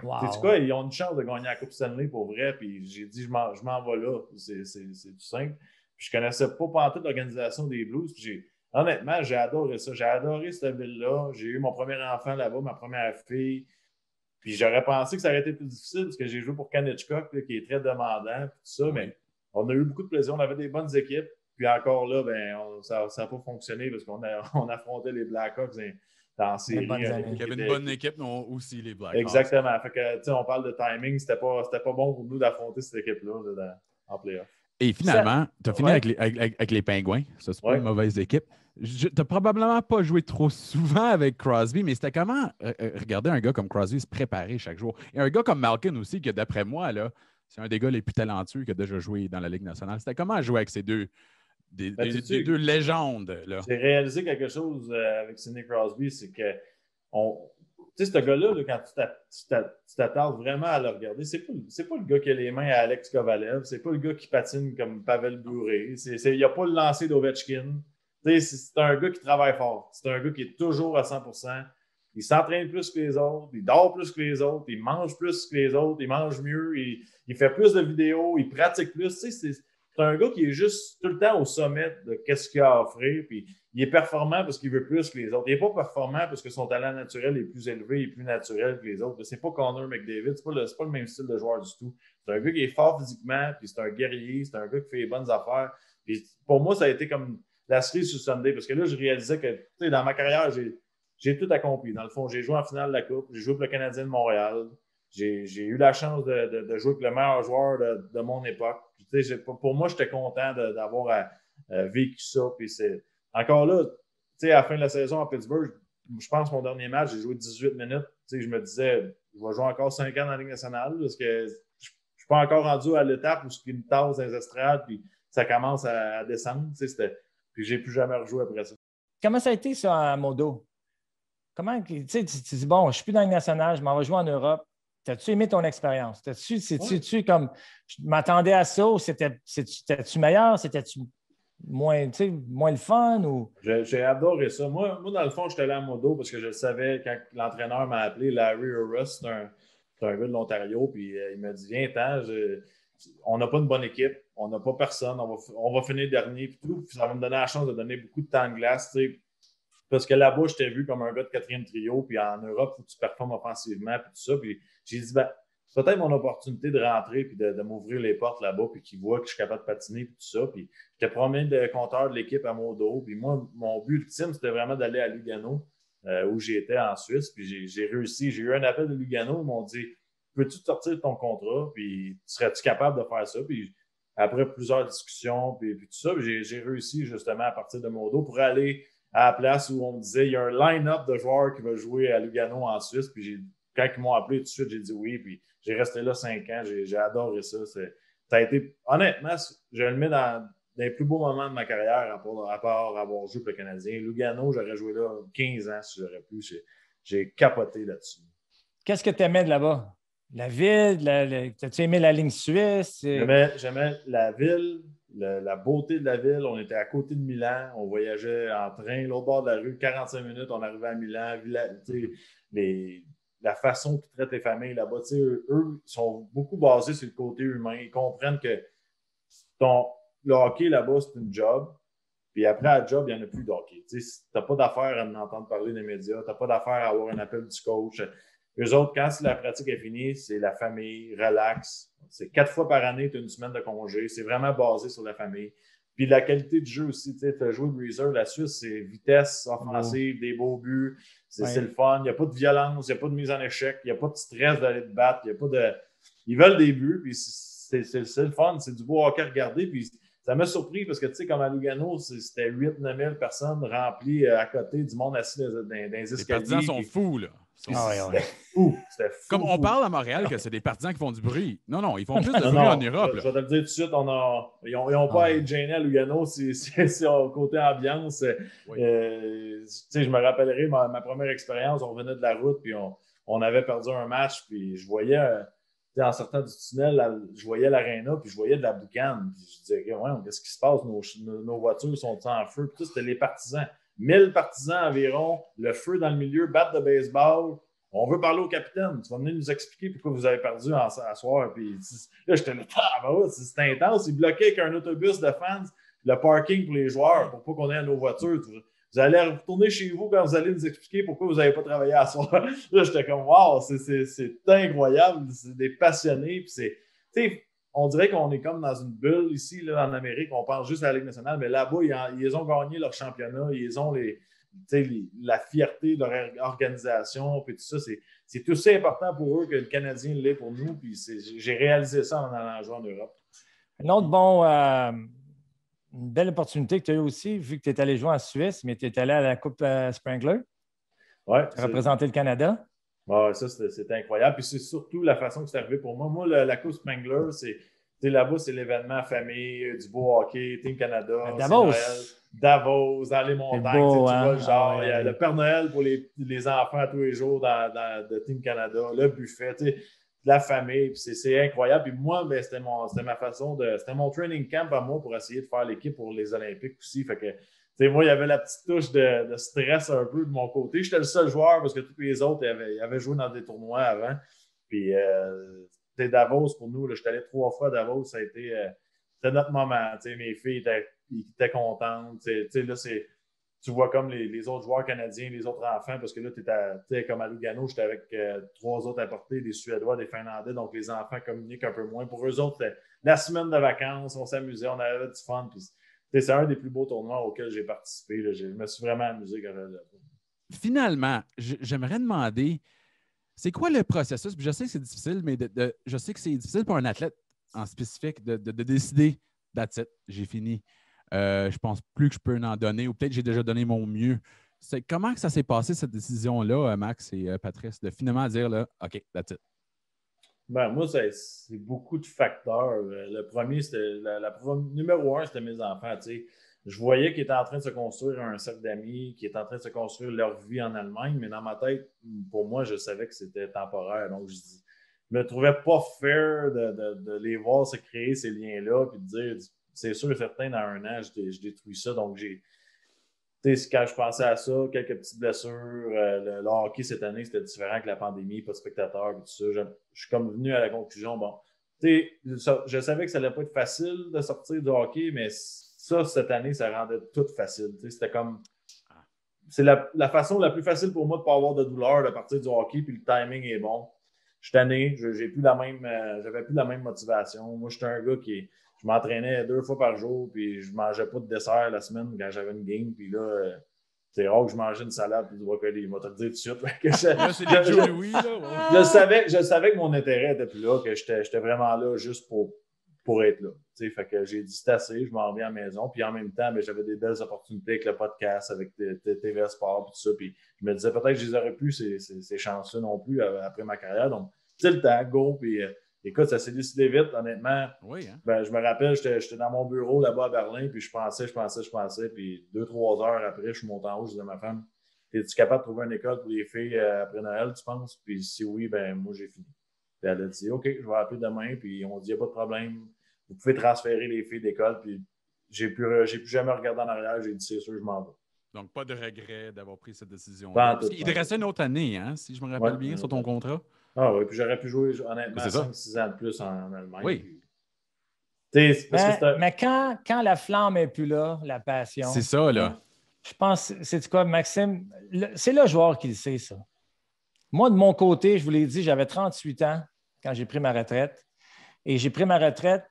B: wow.
D: sais-tu quoi, ils ont une chance de gagner la Coupe Stanley pour vrai. Puis j'ai dit, je m'en vais là. C'est tout simple. Puis je connaissais pas pantoute l'organisation des Blues. Puis honnêtement, j'ai adoré ça. J'ai adoré cette ville-là. J'ai eu mon premier enfant là-bas, ma première fille. Puis j'aurais pensé que ça aurait été plus difficile parce que j'ai joué pour Kanechkok, qui est très demandant. Puis tout ça, mais on a eu beaucoup de plaisir. On avait des bonnes équipes. Puis encore là, ça n'a pas fonctionné parce qu'on affrontait les Blackhawks dans la série.
A: Il y avait une bonne équipe, mais aussi les Blackhawks.
D: Exactement. Fait que, on parle de timing. C'était pas bon pour nous d'affronter cette équipe-là en playoff.
A: Et finalement, tu as fini avec les Pingouins. Ça, c'est pas une mauvaise équipe. Tu n'as probablement pas joué trop souvent avec Crosby, mais c'était comment regarder un gars comme Crosby se préparer chaque jour. Et un gars comme Malkin aussi, que d'après moi, là, c'est un des gars les plus talentueux qui a déjà joué dans la Ligue nationale. C'était comment jouer avec ces deux légendes?
D: J'ai réalisé quelque chose avec Sidney Crosby, c'est que tu sais, ce gars-là, là, quand tu t'attardes vraiment à le regarder, c'est pas le gars qui a les mains à Alex Kovalev, c'est pas le gars qui patine comme Pavel Bure, il n'y a pas le lancer d'Ovechkin. C'est un gars qui travaille fort. C'est un gars qui est toujours à 100%. Il s'entraîne plus que les autres, il dort plus que les autres, il mange plus que les autres, il mange mieux, il fait plus de vidéos, il pratique plus. C'est un gars qui est juste tout le temps au sommet de qu'est-ce qu'il a à offrir. Puis il est performant parce qu'il veut plus que les autres. Il n'est pas performant parce que son talent naturel est plus élevé et plus naturel que les autres. C'est pas Connor McDavid, c'est pas le même style de joueur du tout. C'est un gars qui est fort physiquement, puis c'est un guerrier, c'est un gars qui fait les bonnes affaires. Puis pour moi, ça a été comme la cerise sur Sunday parce que là, je réalisais que dans ma carrière, j'ai tout accompli. Dans le fond, j'ai joué en finale de la Coupe, j'ai joué pour le Canadien de Montréal. J'ai eu la chance de jouer avec le meilleur joueur de mon époque. Puis, pour moi, j'étais content d'avoir vécu ça. Puis encore là, à la fin de la saison à Pittsburgh, je pense que mon dernier match, j'ai joué 18 minutes. Je me disais, je vais jouer encore 5 ans dans la Ligue nationale parce que je ne suis pas encore rendu à l'étape où il me tasse dans les estrades puis ça commence à descendre. Puis j'ai plus jamais rejoué après ça.
B: Comment ça a été ça à Modo? Comment tu dis, bon, je ne suis plus dans la Ligue nationale, je m'en vais jouer en Europe. T'as-tu aimé ton expérience? C'est-tu comme je m'attendais à ça ou c'était-tu meilleur? C'était-tu moins le fun? Ou...
D: J'ai adoré ça. Moi, dans le fond, j'étais allé à Modo parce que je le savais quand l'entraîneur m'a appelé, Larry Urus, c'est un gars de l'Ontario, puis il m'a dit viens-t'en, on n'a pas une bonne équipe, on n'a pas personne, on va finir dernier, puis tout. Puis ça va me donner la chance de donner beaucoup de temps de glace, parce que là-bas, je t'ai vu comme un gars de 4e trio, puis en Europe, il faut que tu performes offensivement, puis tout ça. Puis j'ai dit, c'est peut-être mon opportunité de rentrer, puis de m'ouvrir les portes là-bas, puis qu'ils voient que je suis capable de patiner, puis tout ça. Puis j'étais premier de compteur de l'équipe à Modo. Puis moi, mon but ultime, c'était vraiment d'aller à Lugano, où j'étais en Suisse. Puis j'ai réussi. J'ai eu un appel de Lugano, ils m'ont dit, peux-tu te sortir de ton contrat, puis serais-tu capable de faire ça? Puis après plusieurs discussions, puis tout ça, j'ai réussi justement à partir de Modo pour aller à la place où on me disait il y a un line-up de joueurs qui va jouer à Lugano en Suisse. Puis quand ils m'ont appelé tout de suite, j'ai dit oui. Puis j'ai resté là 5 ans. J'ai adoré ça. Ça a été, honnêtement, je le mets dans les plus beaux moments de ma carrière à part avoir joué pour le Canadien. Lugano, j'aurais joué là 15 ans si j'aurais pu. J'ai capoté là-dessus.
B: Qu'est-ce que tu aimais de là-bas? La ville? T'as-tu aimé la ligne suisse?
D: J'aimais la ville. La beauté de la ville, on était à côté de Milan, on voyageait en train, l'autre bord de la rue, 45 minutes, on arrivait à Milan, la façon qu'ils traitent les familles là-bas, eux sont beaucoup basés sur le côté humain, ils comprennent que le hockey là-bas, c'est une job, puis après la job, il n'y en a plus de hockey. Tu n'as pas d'affaire à en entendre parler des médias, tu n'as pas d'affaire à avoir un appel du coach. Eux autres, quand la pratique est finie, c'est la famille, relax. C'est 4 fois par année, tu as une semaine de congé. C'est vraiment basé sur la famille. Puis la qualité du jeu aussi. Tu as joué Breezer, la Suisse, c'est vitesse offensive, des beaux buts. C'est le fun. Il n'y a pas de violence, il n'y a pas de mise en échec, il n'y a pas de stress d'aller te battre. Ils veulent des buts. Puis c'est le fun, c'est du beau hockey à regarder. Puis ça m'a surpris parce que, tu sais, comme à Lugano, c'était 8-9 000 personnes remplies à côté du monde assis dans les escaliers.
A: Les partisans sont fous, là.
D: C'était fou.
A: Comme on parle à Montréal que c'est des partisans qui font du bruit. Non, ils font plus de bruit en Europe.
D: Je vais te le dire tout de suite, ils n'ont pas à être gênés à Lugano, c'est côté ambiance.
A: Oui.
D: Je me rappellerai ma première expérience, on venait de la route, puis on avait perdu un match, puis je voyais, en sortant du tunnel, je voyais l'aréna, puis je voyais de la boucane. Puis je disais, ouais, qu'est-ce qui se passe? Nos voitures sont en feu? Puis tout, c'était les partisans. 1000 partisans environ, le feu dans le milieu, batte de baseball. On veut parler au capitaine. Tu vas venir nous expliquer pourquoi vous avez perdu à soir. Puis là, j'étais là, c'est intense. Ils bloquaient avec un autobus de fans le parking pour les joueurs pour pas qu'on ait à nos voitures. Vous allez retourner chez vous quand vous allez nous expliquer pourquoi vous n'avez pas travaillé à soir. Là, j'étais comme, wow, c'est incroyable. C'est des passionnés. Puis on dirait qu'on est comme dans une bulle ici, là, en Amérique. On pense juste à la Ligue nationale, mais là-bas, ils ont gagné leur championnat. Ils ont la fierté de leur organisation. Puis tout ça, c'est aussi important pour eux que le Canadien l'est pour nous. Puis j'ai réalisé ça en allant jouer en Europe.
B: Un autre une belle opportunité que tu as eue aussi, vu que tu es allé jouer en Suisse, mais tu es allé à la Coupe Spengler.
D: Ouais.
B: Tu as représenté le Canada.
D: Ouais, ça, c'était incroyable. Puis c'est surtout la façon que c'est arrivé pour moi. Moi, la Coupe Spengler, là-bas, c'est l'événement famille, du beau hockey, Team Canada,
B: Davos.
D: Davos, dans les montagnes.
B: Beau,
D: tu vois,
B: genre,
D: il y a le Père Noël pour les enfants à tous les jours de Team Canada, le buffet, la famille, puis c'est incroyable. Puis moi, c'était ma façon c'était mon training camp à moi pour essayer de faire l'équipe pour les Olympiques aussi. Fait que, moi, il y avait la petite touche de stress un peu de mon côté. J'étais le seul joueur parce que tous les autres avaient joué dans des tournois avant. Puis, c'était Davos pour nous. J'étais allé 3 fois à Davos. Ça a été c'était notre moment. Mes filles étaient contentes. Là, tu vois comme les autres joueurs canadiens, les autres enfants, parce que là, tu étais comme à Lugano, j'étais avec 3 autres importés, des Suédois, des Finlandais, donc les enfants communiquent un peu moins. Pour eux autres, c'était la semaine de vacances, on s'amusait, on avait du fun. Puis, c'est un des plus beaux tournois auxquels j'ai participé. Là. Je me suis vraiment amusé quand j'étais là.
A: Finalement, j'aimerais demander, c'est quoi le processus? Puis je sais que c'est difficile, mais je sais que c'est difficile pour un athlète en spécifique de décider, that's it, j'ai fini. Je pense plus que je peux en donner, ou peut-être que j'ai déjà donné mon mieux. Comment que ça s'est passé, cette décision-là, Max et Patrice, de finalement dire, là, OK, that's it?
D: Moi, c'est beaucoup de facteurs. Le premier, c'était numéro 1, c'était mes enfants. Je voyais qu'ils étaient en train de se construire un cercle d'amis, qu'ils étaient en train de se construire leur vie en Allemagne, mais dans ma tête, pour moi, je savais que c'était temporaire. Donc, je me trouvais pas fair de les voir se créer ces liens-là, puis de dire, c'est sûr et certain, dans un an, je détruis ça. Donc, quand je pensais à ça, quelques petites blessures, le hockey cette année, c'était différent que la pandémie, pas de spectateurs, et tout ça. Je suis comme venu à la conclusion, je savais que ça allait pas être facile de sortir du hockey, mais ça, cette année, ça rendait tout facile. C'était comme... C'est la façon la plus facile pour moi de ne pas avoir de douleur de partir du hockey, puis le timing est bon. Je suis tanné, j'avais plus la même motivation. Moi, j'étais un gars je m'entraînais 2 fois par jour, puis je mangeais pas de dessert la semaine quand j'avais une game, puis là, c'est rare que je mangeais une salade et du brocoli. Il m'a te le dire tout de suite. Je savais que mon intérêt était plus là, que j'étais vraiment là juste pour être là. Fait que j'ai dit c'est assez, je m'en reviens à la maison. Puis en même temps, j'avais des belles opportunités avec le podcast, avec TVA Sport et tout ça. Puis je me disais peut-être que je les aurais plus ces chances-là non plus après ma carrière. Donc, c'est le temps, go. Puis écoute, ça s'est décidé vite, honnêtement.
A: Oui, hein?
D: Je me rappelle, j'étais dans mon bureau là-bas à Berlin, puis je pensais. Puis 2-3 heures après, je suis monté en haut, je disais à ma femme, es-tu capable de trouver une école pour les filles après Noël, tu penses? Puis si oui, moi, j'ai fini. Puis elle a dit, OK, je vais appeler demain, puis on dit, il n'y a pas de problème. Vous pouvez transférer les filles d'école, puis j'ai plus jamais regardé en arrière, j'ai dit, c'est sûr, je m'en vais.
A: Donc, pas de regret d'avoir pris cette décision. Il te restait une autre année, hein, si je me rappelle bien, sur ton contrat.
D: Ah oui, puis j'aurais pu jouer, honnêtement, 5-6 ans de plus en Allemagne.
A: Oui.
D: Puis,
B: mais quand la flamme n'est plus là, la passion...
A: C'est ça, là.
B: Je pense, c'est quoi, Maxime? C'est le joueur qui le sait, ça. Moi, de mon côté, je vous l'ai dit, j'avais 38 ans quand j'ai pris ma retraite. Et j'ai pris ma retraite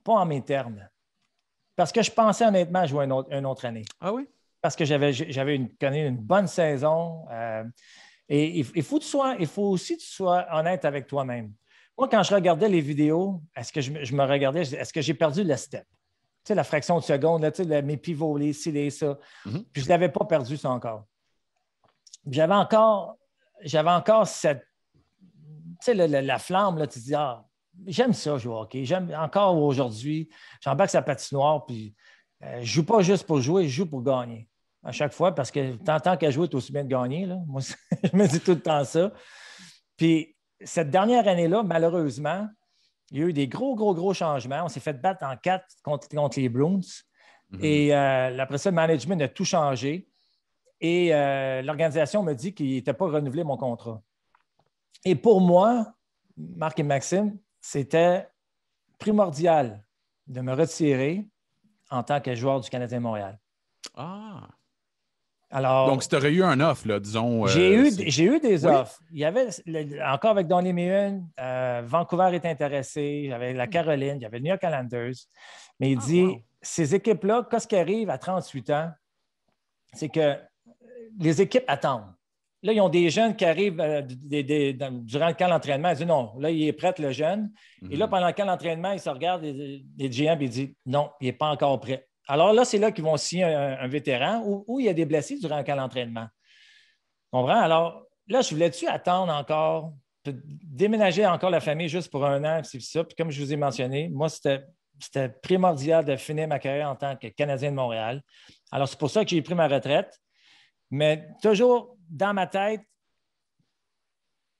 B: pas en mes termes. Parce que je pensais honnêtement jouer une autre année.
A: Ah oui?
B: Parce que j'avais connu une bonne saison. Et il faut aussi que tu sois honnête avec toi-même. Moi, quand je regardais les vidéos, est-ce que je me regardais, est-ce que j'ai perdu le step? Tu sais, la fraction de seconde, là, tu sais, mes pivots, les ci, les ça.
A: Mhm.
B: Puis je ne l'avais pas perdu, ça encore. J'avais encore cette, tu sais, la flamme, là, tu te dis, ah, j'aime ça jouer au hockey. J'aime encore aujourd'hui. J'embarque sa patinoire, puis je ne joue pas juste pour jouer, je joue pour gagner. À chaque fois, parce que tant qu'à jouer, tu es aussi bien de gagner. Là. Moi, je me dis tout le temps ça. Puis cette dernière année-là, malheureusement, il y a eu des gros changements. On s'est fait battre en 4 contre les Bruins.
A: Mhm.
B: Et après ça, le management a tout changé. Et l'organisation me dit qu'il n'était pas renouvelé mon contrat. Et pour moi, Marc et Maxime, c'était primordial de me retirer en tant que joueur du Canadien de Montréal.
A: Ah!
B: Alors,
A: Donc, si tu aurais eu un offre, là, disons...
B: j'ai eu des
A: Oui.
B: offres. Il y avait, encore avec Donnie Meehan, Vancouver est intéressé, j'avais la Caroline, il y avait le New York Islanders. Mais il dit,
A: wow.
B: ces équipes-là, qu'est-ce qui arrive à 38 ans? C'est que les équipes attendent. Là, ils ont des jeunes qui arrivent durant le camp d'entraînement. Ils disent non, là, il est prêt, le jeune. Et là, pendant le camp d'entraînement, ils se regardent, les GM, et ils disent non, il n'est pas encore prêt. Alors là, c'est là qu'ils vont signer un vétéran ou il y a des blessés durant le camp d'entraînement. Tu comprends? Alors là, je voulais-tu attendre encore, déménager encore la famille juste pour un an, c'est ça. Puis comme je vous ai mentionné, moi, c'était primordial de finir ma carrière en tant que Canadien de Montréal. Alors, c'est pour ça que j'ai pris ma retraite. Mais toujours dans ma tête,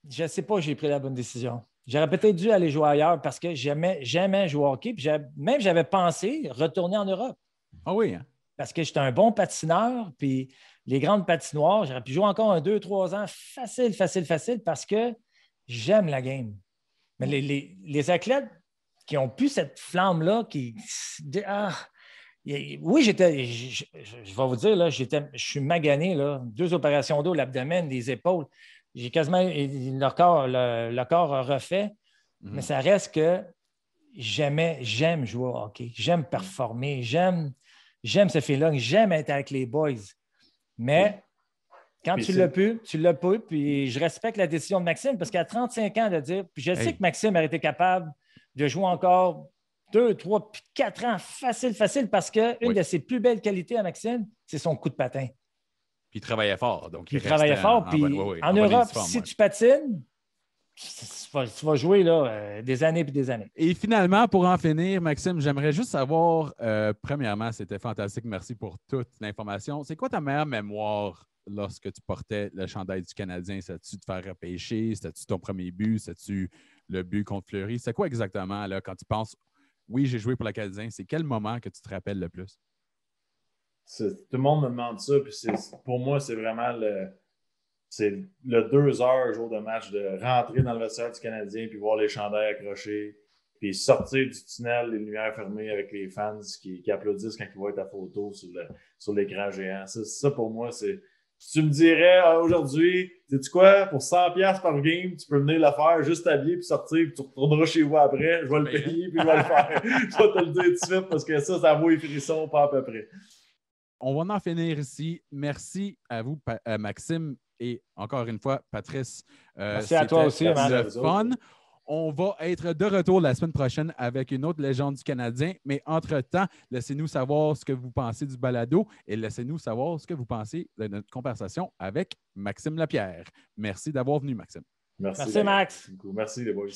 B: je ne sais pas si j'ai pris la bonne décision. J'aurais peut-être dû aller jouer ailleurs parce que j'aimais jouer au hockey. Puis même j'avais pensé retourner en Europe.
A: Ah oui, hein?
B: Parce que j'étais un bon patineur. Puis les grandes patinoires, j'aurais pu jouer encore 2-3 ans facile parce que j'aime la game. Mais les athlètes qui ont plus cette flamme-là, oui, je vais vous dire, là, je suis magané, là, 2 opérations d'eau, l'abdomen, les épaules. J'ai quasiment le corps refait, mais ça reste que j'aime jouer au hockey, j'aime performer, j'aime ce feeling, j'aime être avec les boys. Mais quand tu l'as pas, puis je respecte la décision de Maxime, parce qu'à 35 ans de dire, puis je sais que Maxime aurait été capable de jouer encore 2, 3, puis 4 ans, facile, parce qu'une de ses plus belles qualités à Maxime, c'est son coup de patin.
A: Puis il travaillait fort. Donc
B: il travaillait fort, puis en Europe, si tu patines, tu vas jouer là, des années et des années.
A: Et finalement, pour en finir, Maxime, j'aimerais juste savoir, premièrement, c'était fantastique, merci pour toute l'information. C'est quoi ta meilleure mémoire lorsque tu portais le chandail du Canadien? C'était-tu de faire repêcher? C'était-tu ton premier but? C'était-tu le but contre Fleury? C'est quoi exactement là, quand tu penses oui, j'ai joué pour le Canadien. C'est quel moment que tu te rappelles le plus?
D: Tout le monde me demande ça. Puis pour moi, c'est vraiment le 2 heures jour de match de rentrer dans le vestiaire du Canadien puis voir les chandails accrochés, puis sortir du tunnel, les lumières fermées avec les fans qui applaudissent quand ils voient ta photo sur l'écran géant. Ça, pour moi, c'est... Si tu me dirais aujourd'hui, sais-tu quoi, pour 100$ par game, tu peux venir le faire juste habillé puis sortir, puis tu retourneras chez vous après, je vais le payer puis je vais le faire. Je vais te le dire tout de suite parce que ça vaut les frissons, pas à peu près.
A: On va en finir ici. Merci à vous, Maxime, et encore une fois, Patrice.
B: Merci à toi aussi,
A: le fun. On va être de retour la semaine prochaine avec une autre légende du Canadien. Mais entre-temps, laissez-nous savoir ce que vous pensez du balado et laissez-nous savoir ce que vous pensez de notre conversation avec Maxime Lapierre. Merci d'avoir venu, Maxime.
B: Merci Max.
D: Merci, les boys.